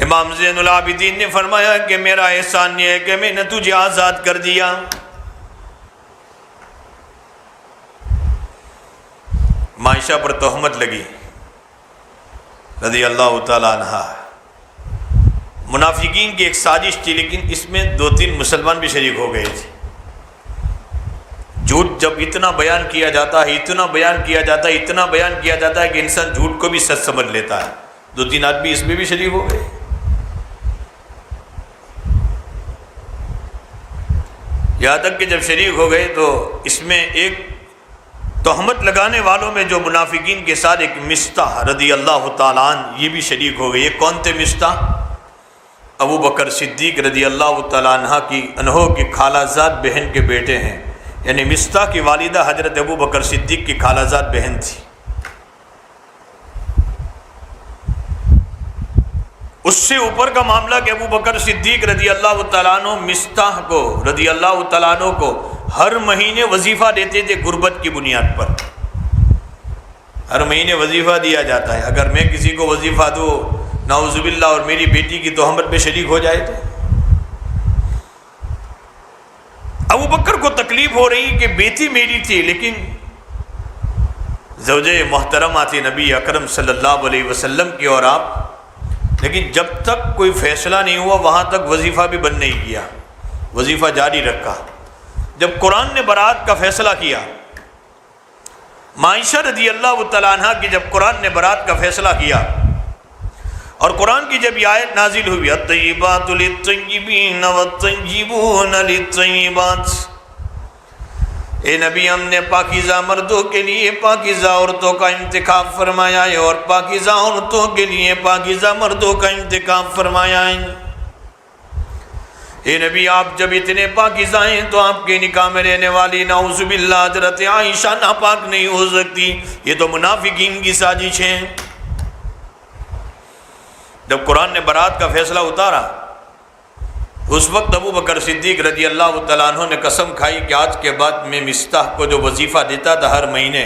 امام زین العابدین نے فرمایا کہ میرا احسان یہ ہے کہ میں نے تجھے آزاد کر دیا۔ عائشہ پر تہمت لگی رضی اللہ تعالیٰ عنہ، منافقین کی ایک سازش تھی، لیکن اس میں 2-3 مسلمان بھی شریک ہو گئے تھے۔ جھوٹ جب اتنا بیان کیا جاتا ہے، اتنا بیان کیا جاتا ہے، اتنا بیان کیا جاتا ہے کہ انسان جھوٹ کو بھی سچ سمجھ لیتا ہے، 2-3 آدمی اس میں بھی شریک ہو گئے۔ یہاں تک کہ جب شریک ہو گئے تو اس میں ایک تہمت لگانے والوں میں جو منافقین کے ساتھ ایک مستح رضی اللہ تعالیٰ عنہ یہ بھی شریک ہو گئے۔ یہ کون تھے مستح؟ ابو بکر صدیق رضی اللہ تعالیٰ عنہ کی خالہ زاد بہن کے بیٹے ہیں، یعنی مستح کی والدہ حضرت ابو بکر صدیق کی خالہ زاد بہن تھی۔ اس سے اوپر کا معاملہ کہ ابو بکر صدیق رضی اللہ تعالیٰ عنہ مستح کو رضی اللہ تعالیٰ عنہ کو ہر مہینے وظیفہ دیتے تھے غربت کی بنیاد پر۔ ہر مہینے وظیفہ دیا جاتا ہے، اگر میں کسی کو وظیفہ دوں نعوذ باللہ اور میری بیٹی کی تہمت پہ شریک ہو جائے تو ابو بکر کو تکلیف ہو رہی کہ بیٹی میری تھی، لیکن زوجہ محترمہ تھی نبی اکرم صلی اللہ علیہ وسلم کی اور آپ، لیکن جب تک کوئی فیصلہ نہیں ہوا وہاں تک وظیفہ بھی بند نہیں کیا، وظیفہ جاری رکھا۔ جب قرآن نے برات کا فیصلہ کیا، عائشہ رضی اللہ تعالیٰ عنہ کی جب قرآن نے برات کا فیصلہ کیا اور قرآن کی جب یہ آیت نازل ہوئی الطیبات للطیبین والطیبون للطیبات، اے نبی ہم نے پاکیزہ مردوں کے لیے پاکیزہ عورتوں کا انتخاب فرمایا ہے اور پاکیزہ عورتوں کے لیے پاکیزہ مردوں کا انتخاب فرمایا ہے۔ اے نبی آپ جب اتنے پاکیزہ ہیں تو آپ کے نکاح میں رہنے والی نعوذ باللہ حضرت عائشہ ناپاک نہیں ہو سکتی، یہ تو منافقین کی سازش ہے۔ جب قرآن نے برات کا فیصلہ اتارا اس وقت ابو بکر صدیق رضی اللہ تعالیٰ عنہ نے قسم کھائی کہ آج کے بعد میں مصطح کو جو وظیفہ دیتا تھا ہر مہینے،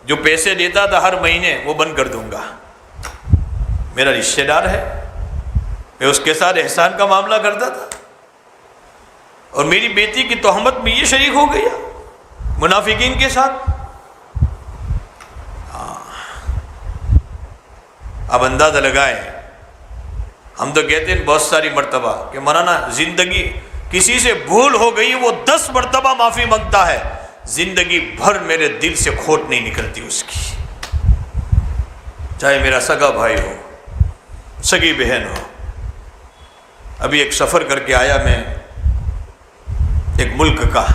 جو پیسے دیتا تھا ہر مہینے، وہ بند کر دوں گا۔ میرا رشتہ دار ہے، میں اس کے ساتھ احسان کا معاملہ کرتا تھا، اور میری بیٹی کی تہمت میں یہ شریک ہو گیا منافقین کے ساتھ۔ اب اندازہ لگائیں، ہم تو کہتے ہیں بہت ساری مرتبہ کہ مولانا زندگی کسی سے بھول ہو گئی وہ 10 مرتبہ معافی مانگتا ہے، زندگی بھر میرے دل سے کھوٹ نہیں نکلتی اس کی، چاہے میرا سگا بھائی ہو، سگی بہن ہو۔ ابھی ایک سفر کر کے آیا میں ایک ملک کا،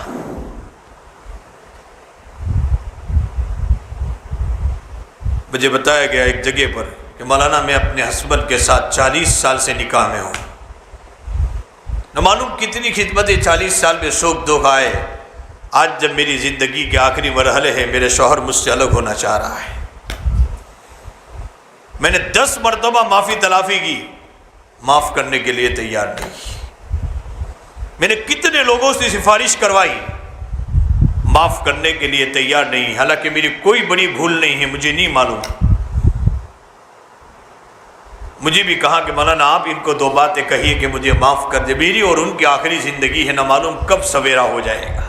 مجھے بتایا گیا ایک جگہ پر کہ مولانا میں اپنے ہسبینڈ کے ساتھ 40 سال سے نکاح میں ہوں، نہ معلوم کتنی خدمتیں 40 سال میں شوق دکھ آئے، آج جب میری زندگی کے آخری مرحلے ہیں میرے شوہر مجھ سے الگ ہونا چاہ رہا ہے۔ میں نے 10 مرتبہ معافی تلافی کی، معاف کرنے کے لیے تیار نہیں۔ میں نے کتنے لوگوں سے سفارش کروائی، معاف کرنے کے لیے تیار نہیں، حالانکہ میری کوئی بڑی بھول نہیں ہے، مجھے نہیں معلوم۔ مجھے بھی کہا کہ مولانا آپ ان کو 2 باتیں کہیے کہ مجھے معاف کر دے، میری اور ان کی آخری زندگی ہے، نہ معلوم کب سویرا ہو جائے گا۔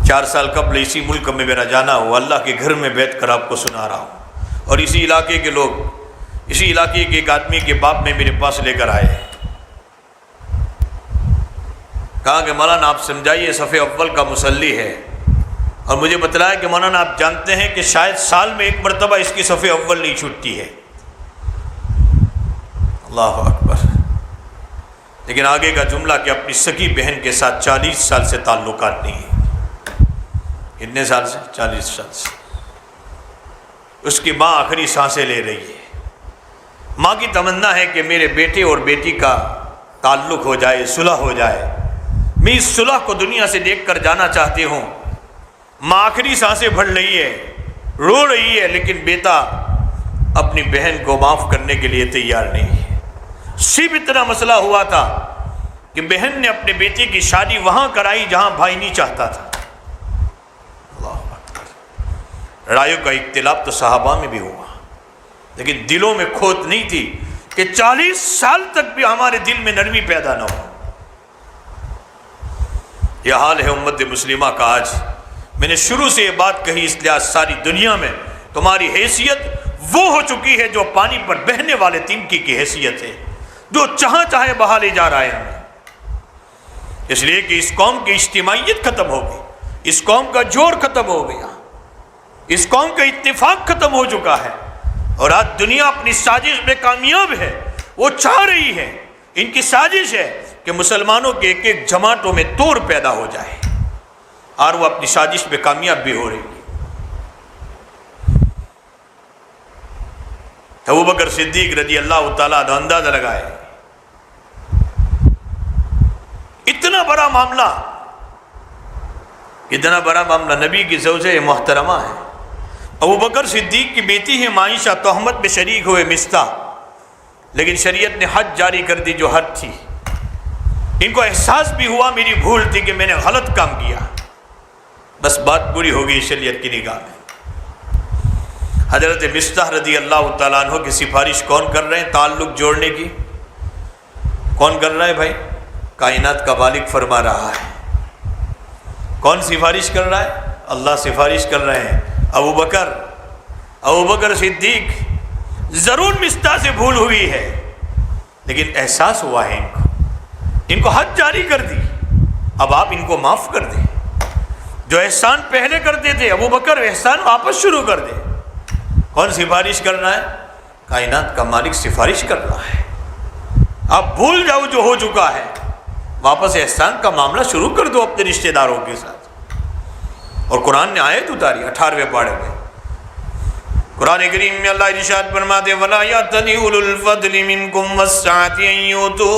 4 سال قبل اسی ملک میں میرا جانا ہوا، اللہ کے گھر میں بیٹھ کر آپ کو سنا رہا ہوں، اور اسی علاقے کے لوگ، اسی علاقے کے ایک آدمی کے باپ میں میرے پاس لے کر آئے، کہا کہ مولانا آپ سمجھائیے صف اول کا مصلی ہے، اور مجھے بتلایا کہ مولانا آپ جانتے ہیں کہ شاید سال میں 1 مرتبہ اس کی صف اول نہیں چھوٹتی ہے۔ اللہ اکبر۔ لیکن آگے کا جملہ کہ اپنی سکی بہن کے ساتھ 40 سال سے تعلقات نہیں ہیں۔ کتنے سال سے؟ 40 سال سے۔ اس کی ماں آخری سانسیں لے رہی ہے، ماں کی تمنا ہے کہ میرے بیٹے اور بیٹی کا تعلق ہو جائے، صلح ہو جائے، میں اس صلح کو دنیا سے دیکھ کر جانا چاہتی ہوں۔ ماں آخری سانسیں بھر رہی ہے، رو رہی ہے، لیکن بیٹا اپنی بہن کو معاف کرنے کے لیے تیار نہیں ہے۔ صرف اتنا مسئلہ ہوا تھا کہ بہن نے اپنے بیٹے کی شادی وہاں کرائی جہاں بھائی نہیں چاہتا تھا۔ اللہ اکبر۔ رائیوں کا اختلاف تو صحابہ میں بھی ہوا، لیکن دلوں میں کھوٹ نہیں تھی کہ 40 سال تک بھی ہمارے دل میں نرمی پیدا نہ ہو۔ یہ حال ہے امت مسلمہ کا آج۔ میں نے شروع سے یہ بات کہی، اس لیے آج ساری دنیا میں تمہاری حیثیت وہ ہو چکی ہے جو پانی پر بہنے والے تنکی کی حیثیت ہے، جو چاہے بہا لے جا رہا ہے ہمیں، اس لیے کہ اس قوم کی اجتماعیت ختم ہو گئی، اس قوم کا جوڑ ختم ہو گیا، اس قوم کا اتفاق ختم ہو چکا ہے، اور آج دنیا اپنی سازش میں کامیاب ہے۔ وہ چاہ رہی ہے، ان کی سازش ہے کہ مسلمانوں کے ایک ایک جماعتوں میں توڑ پیدا ہو جائے، اور وہ اپنی سازش میں کامیاب بھی ہو رہی ہے۔ ابو بکر صدیق رضی اللہ تعالیٰ عنہ اندازہ لگائے، اتنا بڑا معاملہ، اتنا بڑا معاملہ، نبی کی زوجہ محترمہ ہے، ابو بکر صدیق کی بیٹی ہے عائشہ، تہمت میں شریک ہوئے مصطح، لیکن شریعت نے حد جاری کر دی جو حد تھی۔ ان کو احساس بھی ہوا میری بھول تھی کہ میں نے غلط کام کیا، بس بات پوری ہو گئی شریعت کی نگاہ میں۔ حضرت مصطح رضی اللہ تعالیٰ عنہ کی سفارش کون کر رہے ہیں تعلق جوڑنے کی؟ کون کر رہا ہے بھائی؟ کائنات کا مالک فرما رہا ہے۔ کون سفارش کر رہا ہے؟ اللہ سفارش کر رہے ہیں۔ ابو بکر صدیق، ضرور مصطح سے بھول ہوئی ہے، لیکن احساس ہوا ہے ان کو حد جاری کر دی، اب آپ ان کو معاف کر دیں۔ جو احسان پہلے کرتے تھے ابو بکر، احسان واپس شروع کر دیں۔ کون سفارش کر رہا ہے؟ کائنات کا مالک سفارش کر رہا ہے، آپ بھول جاؤ جو ہو چکا ہے، واپس احسان کا معاملہ شروع کر دو اپنے رشتہ داروں کے ساتھ۔ اور قرآن نے آیت اتاری 18ویں پارے میں، قرآن کریم میں اللہ ارشاد فرماتے ہیں وَلَا يَأْتَلِ أُولُو الْفَضْلِ مِنْكُمْ وَالسَّعَةِ أَن يُؤْتُوا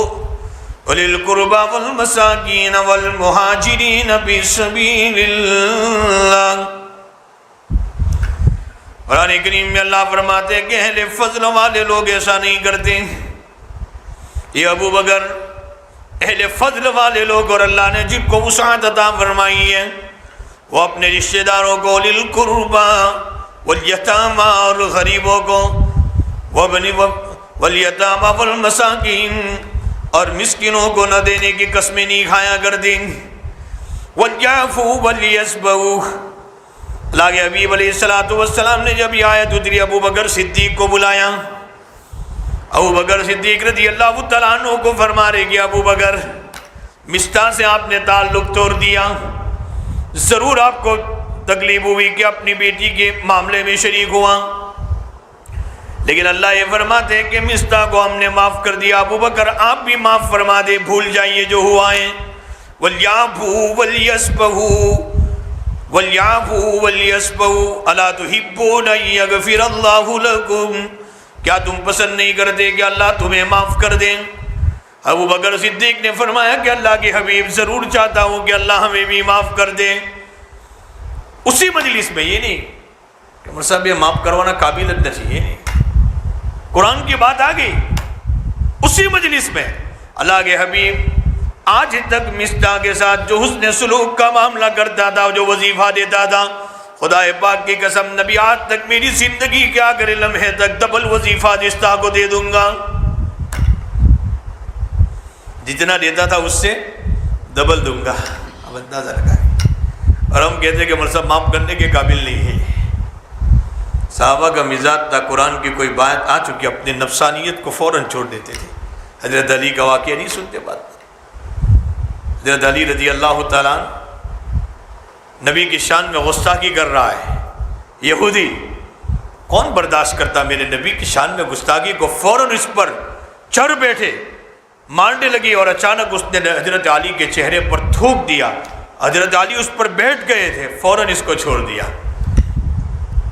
أُولِي الْقُرْبَى وَالْمَسَاكِينَ وَالْمُهَاجِرِينَ فِي سَبِيلِ اللَّهِ۔ قرآن کریم میں اللہ فرماتے ہیں کہ اہل فضل والے لوگ ایسا نہیں کرتے۔ یہ ابو بکر اہل فضل والے لوگ، اور اللہ نے جن کو وسعت عطا فرمائی ہے وہ اپنے رشتہ داروں کو، اولی القربى والیتامى، اور غریبوں کو، والیتامى والمساکین، اور مسکینوں کو نہ دینے کی قسمیں نہیں کھایا کرتے۔ وَلْيَعْفُوا وَلْيَصْفَحُوا۔ اللہ کے حبیب علیہ السلام نے جب یہ آیت اتری، ابو بکر صدیق کو بلایا۔ ابو بکر صدیق رضی اللہ تعالیٰ عنہ کو فرما رہے کہ ابو بکر، مصطح سے آپ نے تعلق توڑ دیا، ضرور آپ کو تکلیف ہوئی کہ اپنی بیٹی کے معاملے میں شریک ہوا، لیکن اللہ یہ فرماتے ہیں کہ مصطح کو ہم نے معاف کر دیا۔ ابو بکر آپ بھی معاف فرما دے، بھول جائیے جو ہوا ہے۔ وَلْيَعْفُوا وَلْيَصْفَحُوا وَلْيَعْفُوا وَلْيَصْفَحُوا أَلَا تُحِبُّونَ أَن يَغْفِرَ اللَّهُ لَكُمْ۔ کیا تم پسند نہیں کرتے کہ اللہ تمہیں معاف کر دیں؟ ابو بکر صدیق نے فرمایا کہ اللہ کے حبیب، ضرور چاہتا ہوں کہ اللہ ہمیں بھی معاف کر دے۔ اسی مجلس میں، یہ نہیں کہ مر صاحب یہ معاف کروانا قابلیت نہ چاہیے، نہیں، قرآن کی بات آ گئی اسی مجلس میں۔ اللہ کے حبیب آج تک مصطح کے ساتھ جو حسن سلوک کا معاملہ کرتا تھا، جو وظیفہ دیتا تھا، خدا پاک کی قسم نبی آج تک میری زندگی کے آخری لمحے تک ڈبل وظیفہ مصطح کو دے دوں گا، جتنا دیتا تھا اس سے ڈبل دوں گا۔ اب اندازہ لگائیں۔ اور ہم کہتے ہیں کہ مر صاحب معاف کرنے کے قابل نہیں ہے۔ صحابہ کا مزاج تھا، قرآن کی کوئی بات آ چکی اپنی نفسانیت کو فوراً چھوڑ دیتے تھے۔ حضرت علی کا واقعہ نہیں سنتے بات؟ حضرت علی رضی اللہ تعالیٰ نبی کی شان میں گستاخی کر رہا ہے، یہودی کون برداشت کرتا میرے نبی کی شان میں گستاخی کو؟ فوراً اس پر چڑھ بیٹھے، مارنے لگی، اور اچانک اس نے حضرت علی کے چہرے پر تھوک دیا۔ حضرت علی اس پر بیٹھ گئے تھے، فوراً اس کو چھوڑ دیا۔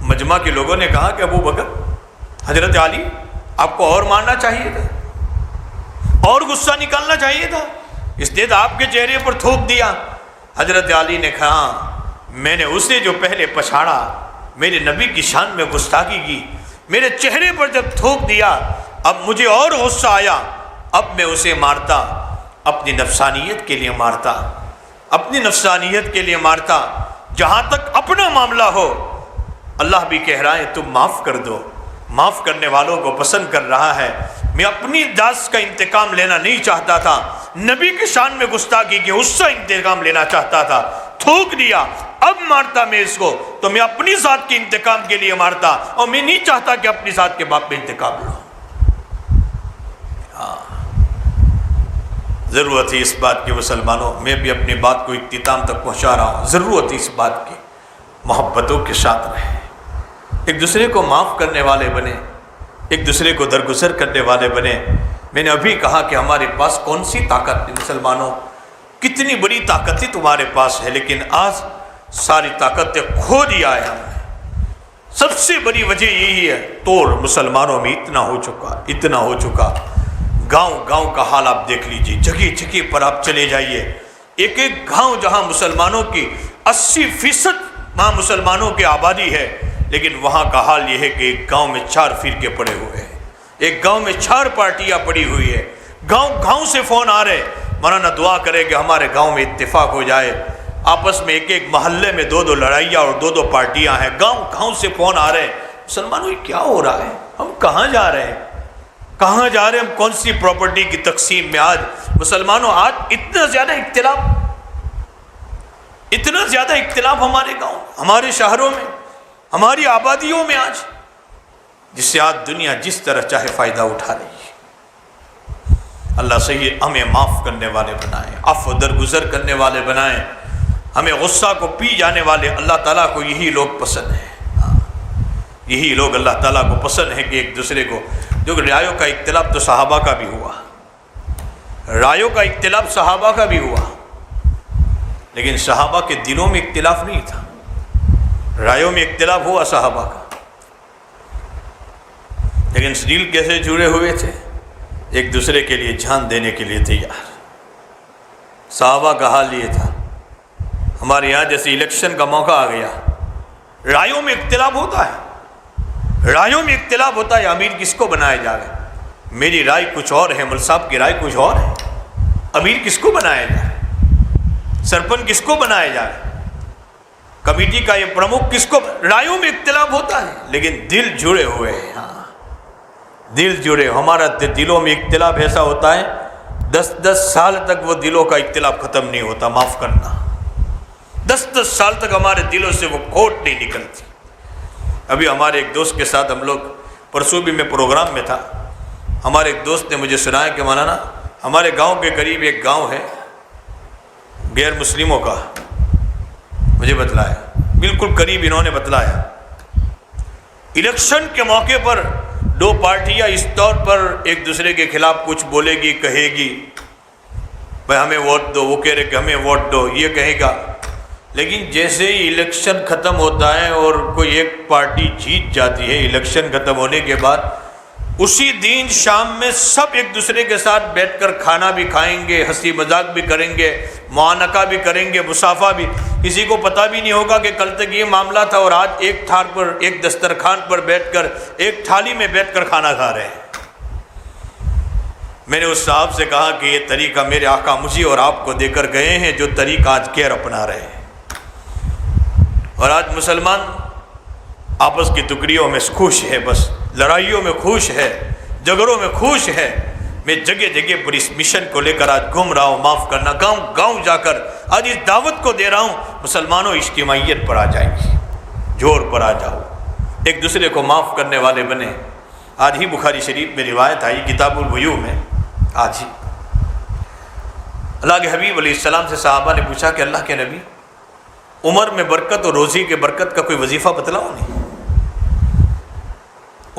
مجمع کے لوگوں نے کہا کہ ابو بکر، حضرت علی آپ کو اور مارنا چاہیے تھا، اور غصہ نکالنا چاہیے تھا، اس نے تو آپ کے چہرے پر تھوک دیا۔ حضرت علی نے کہا میں نے اسے جو پہلے پچھاڑا، میرے نبی کی شان میں گستاخی کی، میرے چہرے پر جب تھوک دیا، اب مجھے اور غصہ آیا، اب میں اسے مارتا، اپنی نفسانیت کے لیے مارتا، اپنی نفسانیت کے لیے مارتا۔ جہاں تک اپنا معاملہ ہو، اللہ بھی کہہ رہا ہے تم معاف کر دو، معاف کرنے والوں کو پسند کر رہا ہے۔ میں اپنی ذات کا انتقام لینا نہیں چاہتا تھا، نبی کی شان میں گستاخی کی اس سے انتقام لینا چاہتا تھا، تھوک دیا، اب مارتا میں اس کو تو میں اپنی ذات کے انتقام کے لیے مارتا، اور میں نہیں چاہتا کہ اپنی ذات کے باپ پہ انتقام لوں۔ ضرورت ہے اس بات کی مسلمانوں، میں بھی اپنی بات کو اختتام تک پہنچا رہا ہوں، ضرورت ہے اس بات کی، محبتوں کے ساتھ رہیں، ایک دوسرے کو معاف کرنے والے بنے، ایک دوسرے کو درگزر کرنے والے بنے۔ میں نے ابھی کہا کہ ہمارے پاس کون سی طاقت ہے مسلمانوں، کتنی بڑی طاقتیں تمہارے پاس ہے، لیکن آج ساری طاقتیں کھو دیا ہے ہم نے۔ سب سے بڑی وجہ یہی ہے، توڑ مسلمانوں میں اتنا ہو چکا۔ گاؤں گاؤں کا حال آپ دیکھ لیجئے، جگہ جگہ پر آپ چلے جائیے، ایک ایک گاؤں جہاں مسلمانوں کی 80% وہاں مسلمانوں کی آبادی ہے، لیکن وہاں کا حال یہ ہے کہ ایک گاؤں میں 4 فرقے پڑے ہوئے ہیں، ایک گاؤں میں 4 پارٹیاں پڑی ہوئی ہے۔ گاؤں سے فون آ رہے، مولانا دعا کرے کہ ہمارے گاؤں میں اتفاق ہو جائے، آپس میں ایک محلے میں 2 لڑائیاں اور 2 پارٹیاں ہیں، گاؤں سے فون آ رہے۔ مسلمانوں یہ کیا ہو رہا ہے؟ ہم کہاں جا رہے ہیں؟ کہاں جا رہے ہیں ہم، کون سی پراپرٹی کی تقسیم میں؟ آج مسلمانوں، آج اتنا زیادہ اختلاف ہمارے گاؤں، ہمارے شہروں میں، ہماری آبادیوں میں آج، جس سے آج دنیا جس طرح چاہے فائدہ اٹھا رہی ہے۔ اللہ صحیح ہمیں معاف کرنے والے بنائیں، عفو درگزر کرنے والے بنائیں، ہمیں غصہ کو پی جانے والے۔ اللہ تعالیٰ کو یہی لوگ پسند ہیں، یہی لوگ اللہ تعالیٰ کو پسند ہے کہ ایک دوسرے کو، جو رائیوں کا اختلاف تو صحابہ کا بھی ہوا، رائیوں کا اختلاف صحابہ کا بھی ہوا، لیکن صحابہ کے دلوں میں اختلاف نہیں تھا، رائیوں میں اختلاف ہوا صحابہ کا، لیکن دل کیسے جڑے ہوئے تھے؟ ایک دوسرے کے لیے جان دینے کے لیے تیار۔ صحابہ کا حال یہ تھا۔ ہمارے یہاں جیسے الیکشن کا موقع آ گیا، رائیوں میں اختلاف ہوتا ہے، رائیوں میں اختلاف ہوتا ہے، امیر کس کو بنایا جائے؟ میری رائے کچھ اور ہے، مول صاحب کی رائے کچھ اور ہے، امیر کس کو بنایا جائے؟ سرپنچ کس کو بنایا جائے؟ کمیٹی کا یہ پرمکھ کس کو؟ رائیوں میں اختلاف ہوتا ہے، لیکن دل جڑے ہوئے ہیں۔ دل جڑے، ہمارا دلوں میں اختلاف ایسا ہوتا ہے 10 سال تک وہ دلوں کا اختلاف ختم نہیں ہوتا۔ معاف کرنا، 10 سال تک ہمارے دلوں سے وہ کھوٹ نہیں نکلتی۔ ابھی ہمارے ایک دوست کے ساتھ ہم لوگ پرسوں بھی میں پروگرام میں تھا، ہمارے ایک دوست نے مجھے سنایا کہ مولانا ہمارے گاؤں کے قریب ایک گاؤں ہے غیر مسلموں کا، مجھے بتلایا، بالکل قریب انہوں نے بتلایا، الیکشن کے موقع پر 2 پارٹیاں اس طور پر ایک دوسرے کے خلاف کچھ بولے گی، کہے گی، بھائی ہمیں ووٹ دو، وہ کہہ رہے کہ ہمیں ووٹ دو، یہ کہے گا، لیکن جیسے ہی الیکشن ختم ہوتا ہے اور کوئی ایک پارٹی جیت جاتی ہے، الیکشن ختم ہونے کے بعد اسی دن شام میں سب ایک دوسرے کے ساتھ بیٹھ کر کھانا بھی کھائیں گے، ہنسی مذاق بھی کریں گے، معانقہ بھی کریں گے، مصافحہ بھی۔ کسی کو پتہ بھی نہیں ہوگا کہ کل تک یہ معاملہ تھا اور آج ایک تھار پر، ایک دسترخوان پر بیٹھ کر، ایک تھالی میں بیٹھ کر کھانا کھا رہے ہیں۔ میں نے اس صاحب سے کہا کہ یہ طریقہ میرے آقا مجھے اور آپ کو دے کر گئے ہیں، جو طریقہ آج کیر اپنا رہے ہیں۔ اور آج مسلمان آپس کی ٹکڑیوں میں خوش ہے، بس لڑائیوں میں خوش ہے، جھگڑوں میں خوش ہے۔ میں جگہ جگہ پر اس مشن کو لے کر آج گھوم رہا ہوں، معاف کرنا، گاؤں گاؤں جا کر آج اس دعوت کو دے رہا ہوں، مسلمانوں اجتماعیت پر آ جائیں گی، جوڑ پر آ جاؤ، ایک دوسرے کو معاف کرنے والے بنے۔ آج ہی بخاری شریف میں روایت آئی کتاب البیوع میں، آج ہی اللہ کے حبیب علیہ السلام سے صحابہ نے پوچھا کہ اللہ کے نبی، عمر میں برکت اور روزی کے برکت کا کوئی وظیفہ بتلاؤ نہیں۔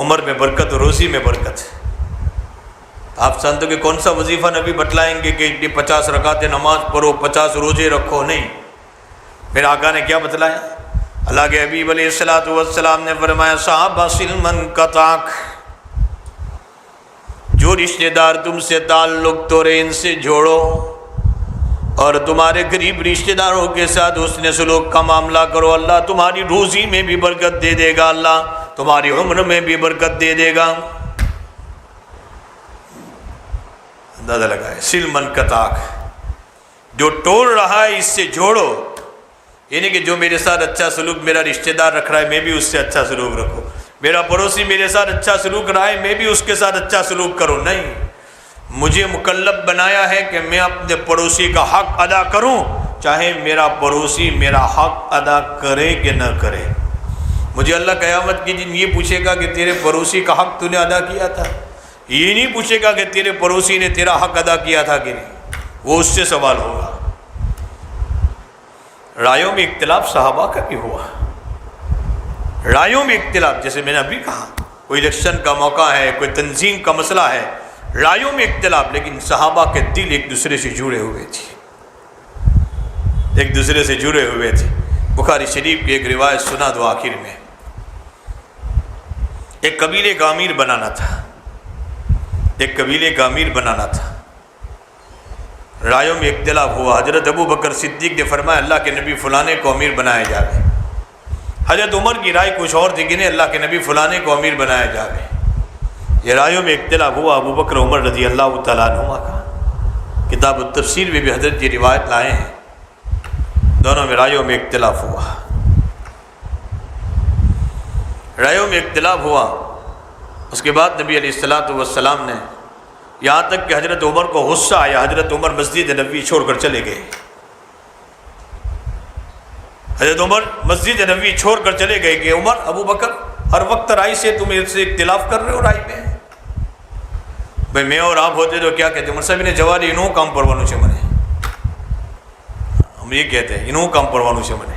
عمر میں برکت اور روزی میں برکت، آپ سنتے کہ کون سا وظیفہ نبی بتلائیں گے کہ 50 رکعتیں نماز پڑھو، 50 روزے رکھو، نہیں۔ میرے آقا نے کیا بتلایا؟ اللہ کے حبیب علیہ السلام نے فرمایا صحابہ سلمن قطعک، جو رشتہ دار تم سے تعلق توڑے ان سے جوڑو، اور تمہارے قریب رشتہ داروں کے ساتھ حسن سلوک کا معاملہ کرو، اللہ تمہاری روزی میں بھی برکت دے دے گا، اللہ تمہاری عمر میں بھی برکت دے دے گا۔ اندازہ لگائے، سلمن قطعک، جو توڑ رہا ہے اس سے جوڑو، یعنی کہ جو میرے ساتھ اچھا سلوک میرا رشتہ دار رکھ رہا ہے میں بھی اس سے اچھا سلوک رکھوں، میرا پڑوسی میرے ساتھ اچھا سلوک رہا ہے میں بھی اس کے ساتھ اچھا سلوک کروں، نہیں، مجھے مکلف بنایا ہے کہ میں اپنے پڑوسی کا حق ادا کروں، چاہے میرا پڑوسی میرا حق ادا کرے کہ نہ کرے۔ مجھے اللہ قیامت کے دن یہ پوچھے گا کہ تیرے پڑوسی کا حق تو نے ادا کیا تھا، یہ نہیں پوچھے گا کہ تیرے پڑوسی نے تیرا حق ادا کیا تھا کہ نہیں، وہ اس سے سوال ہوگا۔ رائیوں میں اختلاف صحابہ کا بھی ہوا، رائیوں میں اختلاف، جیسے میں نے ابھی کہا، کوئی الیکشن کا موقع ہے، کوئی تنظیم کا مسئلہ ہے، رائیوں میں اختلاف، لیکن صحابہ کے دل ایک دوسرے سے جڑے ہوئے تھے، ایک دوسرے سے جڑے ہوئے تھے۔ بخاری شریف کی ایک روایت سنا دو آخر میں، ایک قبیلے کا امیر بنانا تھا، ایک قبیلے کا امیر بنانا تھا، رائیوں میں اختلاف ہوا۔ حضرت ابو بکر صدیق نے فرمایا اللہ کے نبی فلانے کو امیر بنایا جائے، حضرت عمر کی رائے کچھ اور تھی کہ نہیں، اللہ کے نبی فلانے کو امیر بنایا جائے۔ یہ رائیوں میں اختلاف ہوا۔ ابو بکر عمر رضی اللہ تعالیٰ عنہما کا کتاب التفسیر میں بھی حضرت یہ روایت لائے ہیں، دونوں میں رائیوں میں اختلاف ہوا، رائیوں میں اختلاف ہوا۔ اس کے بعد نبی علیہ السلام نے یہاں تک کہ حضرت عمر کو غصہ آیا، حضرت عمر مسجد نبوی چھوڑ کر چلے گئے۔ حضرت عمر مسجد نبوی چھوڑ کر چلے گئے کہ عمر، ابو بکر ہر وقت رائے سے تم سے اختلاف کر رہے ہو رائے میں، بھئی میں اور آپ ہوتے تو کیا کہتے؟ عمر صاحب نے جواب انہوں کام پروانوں سے منے، ہم یہ کہتے ہیں انہوں کام پروانوں سے منے۔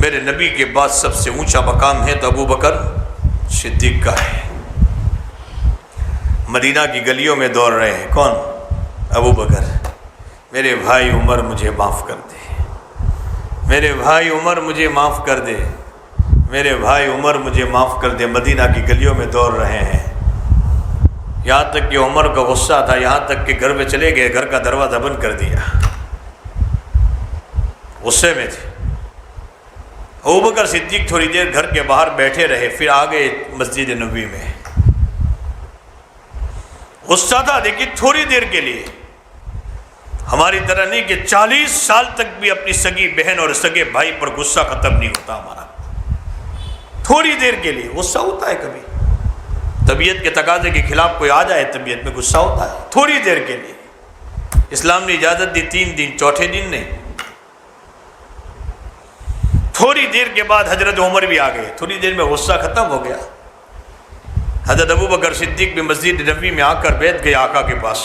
میرے نبی کے بعد سب سے اونچا مقام ہے تو ابو بکر صدیق کا ہے۔ مدینہ کی گلیوں میں دوڑ رہے ہیں، کون؟ ابو بکر۔ میرے بھائی عمر مجھے معاف کر دے، میرے بھائی عمر مجھے معاف کر دے، میرے بھائی عمر مجھے معاف کر دے۔ مدینہ کی گلیوں میں دوڑ رہے ہیں، یہاں تک کہ عمر کا غصہ تھا، یہاں تک کہ گھر میں چلے گئے، گھر کا دروازہ بند کر دیا، غصے میں تھے۔ ابو بکر صدیق تھوڑی دیر گھر کے باہر بیٹھے رہے، پھر آ گئے مسجد نبوی میں۔ غصہ تھا لیکن تھوڑی دیر کے لیے، ہماری طرح نہیں کہ 40 سال تک بھی اپنی سگی بہن اور سگے بھائی پر غصہ ختم نہیں ہوتا ہمارا۔ تھوڑی دیر کے لیے غصہ ہوتا ہے، کبھی طبیعت کے تقاضے کے خلاف کوئی آ جائے طبیعت میں غصہ ہوتا ہے، تھوڑی دیر کے لیے۔ اسلام نے اجازت دی 3 دن، چوتھے دن نہیں۔ تھوڑی دیر کے بعد حضرت عمر بھی آ گئے، تھوڑی دیر میں غصہ ختم ہو گیا۔ حضرت ابو بکر صدیق بھی مسجد نبوی میں آ کر بیٹھ گئے آقا کے پاس،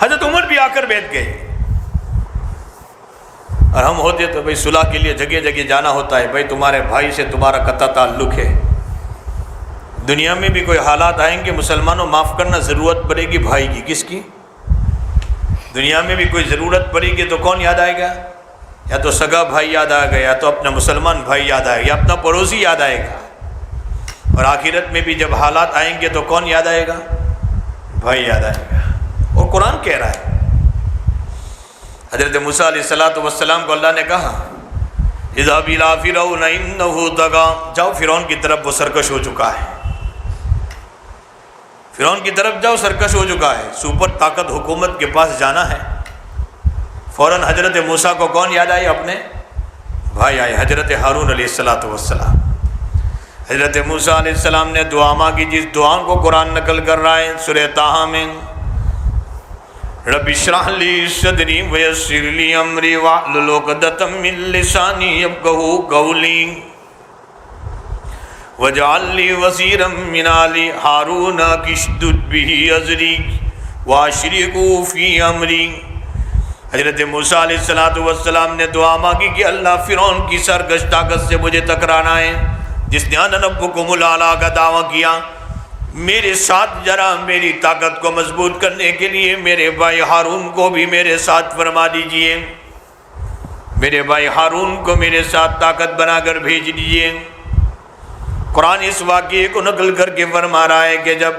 حضرت عمر بھی آ کر بیٹھ گئے۔ اور ہم ہوتے تو بھائی صلح کے لیے جگہ جگہ جانا ہوتا ہے، بھائی تمہارے بھائی سے تمہارا قطع تعلق ہے، دنیا میں بھی کوئی حالات آئیں گے مسلمانوں معاف کرنا ضرورت پڑے گی بھائی کی، کس کی؟ دنیا میں بھی کوئی ضرورت پڑے گی تو کون یاد آئے گا؟ یا تو سگا بھائی یاد آئے گا، یا تو اپنا مسلمان بھائی یاد آئے گا، یا اپنا پڑوسی یاد آئے گا۔ اور آخرت میں بھی جب حالات آئیں گے تو کون یاد آئے گا؟ بھائی یاد آئے گا۔ اور قرآن کہہ رہا ہے، حضرت موسیٰ علیہ السلام کو اللہ نے کہا اذهب إلى فرعون إنه طغى، جاؤ فرعون کی طرف، وہ سرکش ہو چکا ہے، فرعون کی طرف جاؤ، سرکش ہو چکا ہے، سپر طاقت حکومت کے پاس جانا ہے۔ فوراً حضرت موسیٰ کو کون یاد آئے؟ اپنے بھائی آئے، حضرت ہارون علیہ السلام۔ حضرت موسیٰ علیہ السلام نے دعا مانگی، جس دعا کو قرآن نقل کر رہا ہے سورہ طٰہٰ میں، رب اشرح لی صدری ویسر لی امری واحلل عقدۃ من لسانی یفقہوا قولی واجعل لی وزیرا من آلی ہارون اشدد بہ ازری واشرکہ فی امری۔ حضرت موسیٰ علیہ السلام نے دعا مانگی کہ اللہ فرعون کی سرکش طاقت سے مجھے ٹکرانا ہے، جس نے انا ربکم الاعلیٰ کا دعویٰ کیا، میرے ساتھ ذرا میری طاقت کو مضبوط کرنے کے لیے میرے بھائی ہارون کو بھی میرے ساتھ فرما دیجئے، میرے بھائی ہارون کو میرے ساتھ طاقت بنا کر بھیج دیجئے۔ قرآن اس واقعے کو نقل کر کے فرما رہا ہے کہ جب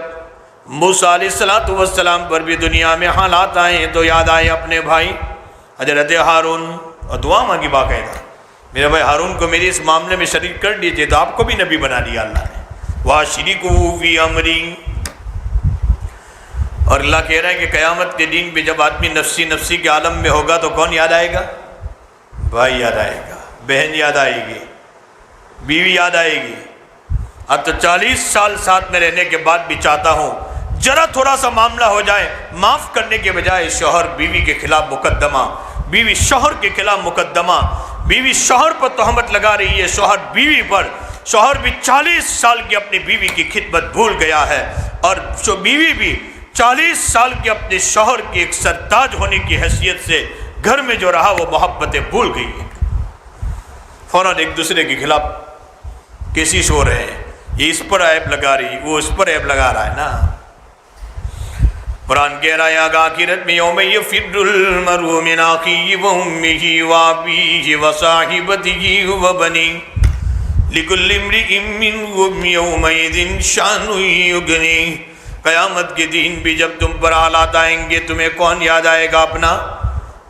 موسیٰ علیہ السلام پر بھی دنیا میں حالات آئے تو یاد آئے اپنے بھائی حضرت ہارون، اور دعا مانگی باقاعدہ، میرے بھائی ہارون کو میری اس معاملے میں شریک کر دیجئے، تو آپ کو بھی نبی بنا دیا اللہ نے، وَاشْرِكْهُ فِي أَمْرِي۔ اور اللہ کہہ رہا ہے کہ قیامت کے دن بھی جب آدمی نفسی نفسی کے عالم میں ہوگا تو کون یاد آئے گا؟ بھائی یاد آئے گا، بہن یاد آئے گی، بیوی یاد آئے گی۔ اب تو 40 سال ساتھ میں رہنے کے بعد بھی چاہتا ہوں ذرا تھوڑا سا معاملہ ہو جائے، معاف کرنے کے بجائے شوہر بیوی کے خلاف مقدمہ، بیوی شوہر کے خلاف مقدمہ، بیوی شوہر پر تہمت لگا رہی ہے، شوہر بیوی پر، شوہر بھی 40 سال کی اپنی بیوی کی خدمت بھول گیا ہے، اور بیوی بھی 40 سال کے اپنے شوہر کی ایک سرتاج ہونے کی حیثیت سے گھر میں جو رہا وہ محبتیں بھول گئی ہیں، فوراً ایک دوسرے کے خلاف کیسز ہو رہے ہیں، یہ اس پر عیب لگا رہی، وہ اس پر عیب لگا رہا ہے نا۔ قرآن کہہ رہا ہے آخرت میں یوم یفر المرء من اخیہ وامہ وابیہ وصاحبتہ وبنیہ لکل امرئ منہم یومئذ شأن یغنیہ۔ قیامت کے دن بھی جب تم پر حالات آئیں گے تمہیں کون یاد آئے گا؟ اپنا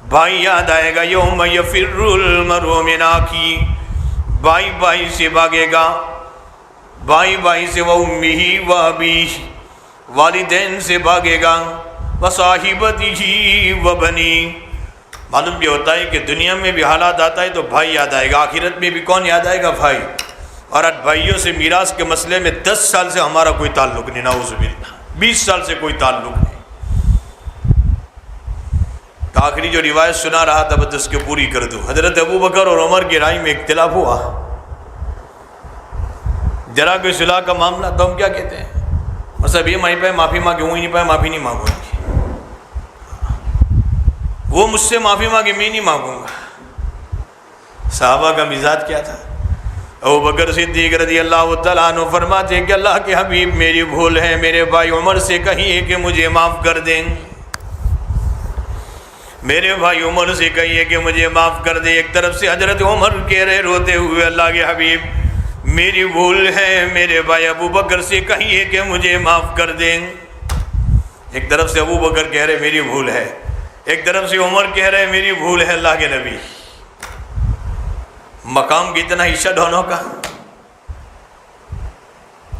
بھائی یاد آئے گا۔ یوم یفر المرء من اخیہ، بھائی بھائی سے بھاگے گا، بھائی بھائی سے، وامہ وابیہ، والدین سے بھاگے گا، وصاحبتہ وبنیہ۔ معلوم یہ ہوتا ہے کہ دنیا میں بھی حالات آتا ہے تو بھائی یاد آئے گا، آخرت میں بھی کون یاد آئے گا؟ بھائی۔ اور آج بھائیوں سے میراث کے مسئلے میں 10 سال سے ہمارا کوئی تعلق نہیں، نعوذ باللہ 20 سال سے کوئی تعلق نہیں۔ تو آخری جو روایت سنا رہا تھا بس اس کے پوری کر دوں۔ حضرت ابو بکر اور عمر کی رائے میں اختلاف ہوا، ذرا کوئی صلح کا معاملہ تو ہم کیا کہتے ہیں، مطلب یہ مائی پہ معافی مانگے، وہ ہی نہیں پائے معافی نہیں مانگوں گی، وہ مجھ سے معافی مانگے میں نہیں مانگوں گا۔ صحابہ کا مزاج کیا تھا؟ ابو بکر صدیق رضی اللہ تعالیٰ عنہ فرماتے کہ اللہ کے حبیب میری بھول ہے، میرے بھائی عمر سے کہیے کہ مجھے معاف کر دیں، میرے بھائی عمر سے کہیے کہ مجھے معاف کر دیں۔ ایک طرف سے حضرت عمر کہہ رہے روتے ہوئے اللہ کے حبیب میری بھول ہے، میرے بھائی ابو بکر سے کہیے کہ مجھے معاف کر دیں۔ ایک طرف سے ابو بکر کہہ رہے میری بھول ہے، ایک طرف سے عمر کہہ رہے میری بھول ہے۔ اللہ کے نبی مقام کتنا اونچا دونوں کا،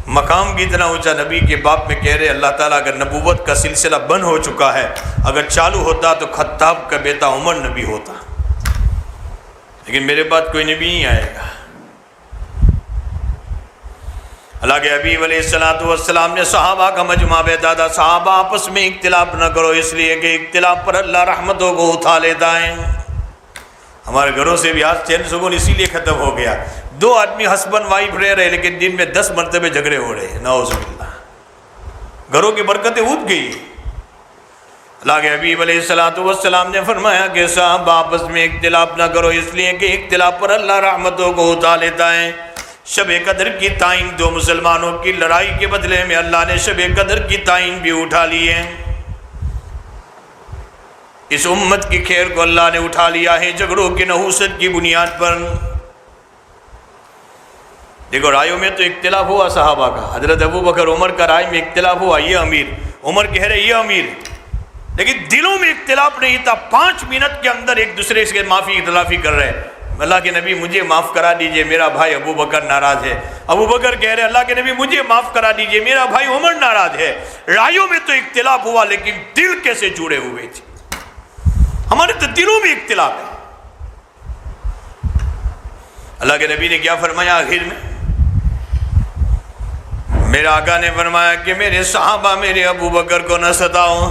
مقام کتنا اونچا، نبی کے باپ میں کہہ رہے اللہ تعالیٰ اگر نبوت کا سلسلہ بند ہو چکا ہے، اگر چالو ہوتا تو خطاب کا بیٹا عمر نبی ہوتا، لیکن میرے بعد کوئی نبی نہیں آئے گا۔ اللہ کے حبیب علیہ السلام نے صحابہ کا مجمع بیٹھا تھا، صحابہ آپس میں اختلاف نہ کرو، اس لیے کہ اختلاف پر اللہ رحمتوں کو اٹھا لیتا ہے۔ ہمارے گھروں سے بھی آج چین سکون اسی لیے ختم ہو گیا، 2 آدمی ہسبینڈ وائف رہ رہے لیکن دن میں 10 مرتبہ جھگڑے ہو رہے ہیں، نعوذ باللہ، گھروں کی برکتیں اٹھ گئی۔ اللہ کے حبیب علیہ السلام نے فرمایا کہ صحابہ آپس میں اختلاف نہ کرو، اس لیے کہ اختلاف پر اللہ رحمتوں کو اٹھا لیتا ہے۔ شب قدر کی تعین 2 مسلمانوں کی لڑائی کے بدلے میں اللہ نے شب قدر کی تعین بھی اٹھا لی ہے، اس امت کی خیر کو اللہ نے اٹھا لیا ہے جھگڑوں کی نحوست کی بنیاد پر۔ دیکھو رائیوں میں تو اختلاف ہوا صحابہ کا، حضرت ابو بکر عمر کا رائے میں اختلاف ہوا، یہ امیر، عمر کہہ رہے یہ امیر، لیکن دلوں میں اختلاف نہیں تھا۔ 5 منٹ کے اندر ایک دوسرے سے معافی اختلافی کر رہے، اللہ کے نبی مجھے معاف کرا دیجئے، میرا بھائی ابو بکر ناراض ہے۔ ابو بکر کہہ رہے اللہ کے نبی مجھے معاف کرا دیجئے، میرا بھائی عمر ناراض ہے۔ رائیوں میں تو اختلاف ہوا لیکن دل کیسے جڑے ہوئے تھے، ہمارے تو دلوں میں اختلاف ہے۔ اللہ کے نبی نے کیا فرمایا آخر میں؟ میرے آقا نے فرمایا کہ میرے صحابہ میرے ابو بکر کو نہ ستاؤ،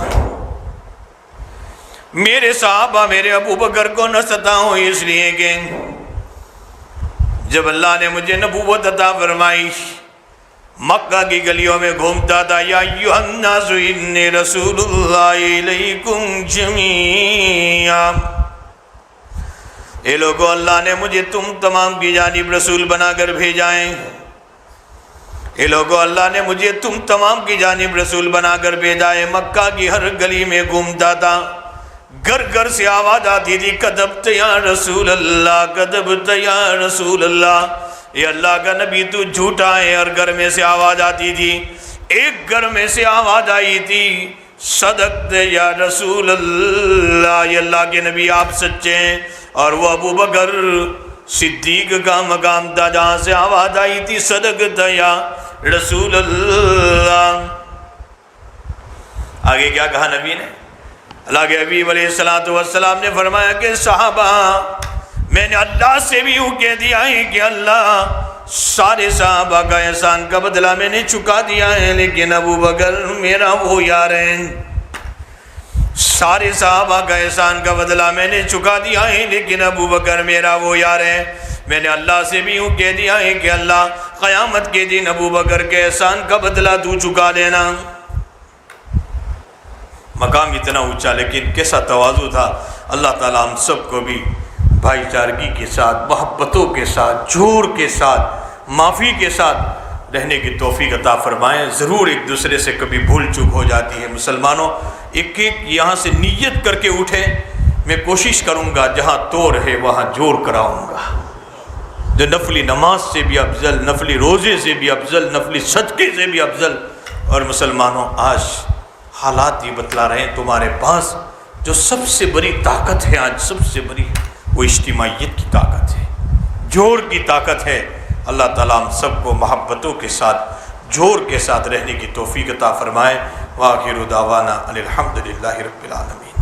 میرے صحابہ میرے ابو بکر کو نہ ستاؤ، اس لیے کہ جب اللہ نے مجھے نبوت عطا فرمائی مکہ کی گلیوں میں گھومتا تھا، یا ایھا الناس انی رسول اللہ الیکم جمیعا، اے لوگو اللہ نے مجھے تم تمام کی جانب رسول بنا کر بھیجا ہے، اے لوگو اللہ نے مجھے تم تمام کی جانب رسول بنا کر بھیجا ہے۔ مکہ کی ہر گلی میں گھومتا تھا، گھر گھر سے آواز آتی تھی کذبت یا رسول اللہ، کذبت یا رسول اللہ، یہ اللہ کا نبی تو جھوٹا ہے۔ اور گھر میں سے آواز آتی تھی، ایک گھر میں سے آواز آئی تھی صدقت یا رسول اللہ، یہ اللہ کے نبی آپ سچے ہیں۔ اور وہ ابو بکر صدیق کا مقام تھا جہاں سے آواز آئی تھی صدقت یا رسول اللہ۔ آگے کیا کہا نبی نے؟ اللہ کے حبیب علیہ السلام نے فرمایا کہ صحابہ میں نے اللہ سے بھی یوں کہہ دیا ہے کہ اللہ سارے صحابہ کا احسان کا بدلہ میں نے چکا دیا ہے، لیکن ابو بکر میرا وہ یار ہے۔ سارے صحابہ کا احسان کا بدلہ میں نے چکا دیا ہے، لیکن ابو بکر میرا وہ یار ہے۔ میں نے اللہ سے بھی یوں کہہ دیا ہے کہ اللہ قیامت کے دن ابو بکر کے احسان کا بدلہ تو چکا دینا۔ مقام اتنا اونچا لیکن کیسا تواضع تھا۔ اللہ تعالیٰ ہم سب کو بھی بھائی چارگی کے ساتھ، محبتوں کے ساتھ، جھوڑ کے ساتھ، معافی کے ساتھ رہنے کی توفیق عطا فرمائیں۔ ضرور ایک دوسرے سے کبھی بھول چوک ہو جاتی ہے مسلمانوں، ایک ایک یہاں سے نیت کر کے اٹھیں، میں کوشش کروں گا جہاں توڑ ہے وہاں جوڑ کراؤں گا، جو نفلی نماز سے بھی افضل، نفلی روزے سے بھی افضل، نفلی صدقے سے بھی افضل۔ اور مسلمانوں آج حالات یہ بتلا رہے ہیں تمہارے پاس جو سب سے بڑی طاقت ہے، آج سب سے بڑی وہ اجتماعیت کی طاقت ہے، جوڑ کی طاقت ہے۔ اللہ تعالیٰ ہم سب کو محبتوں کے ساتھ، جوڑ کے ساتھ رہنے کی توفیق عطا فرمائے۔ وآخر دعوانا ان الحمد للہ رب العالمین۔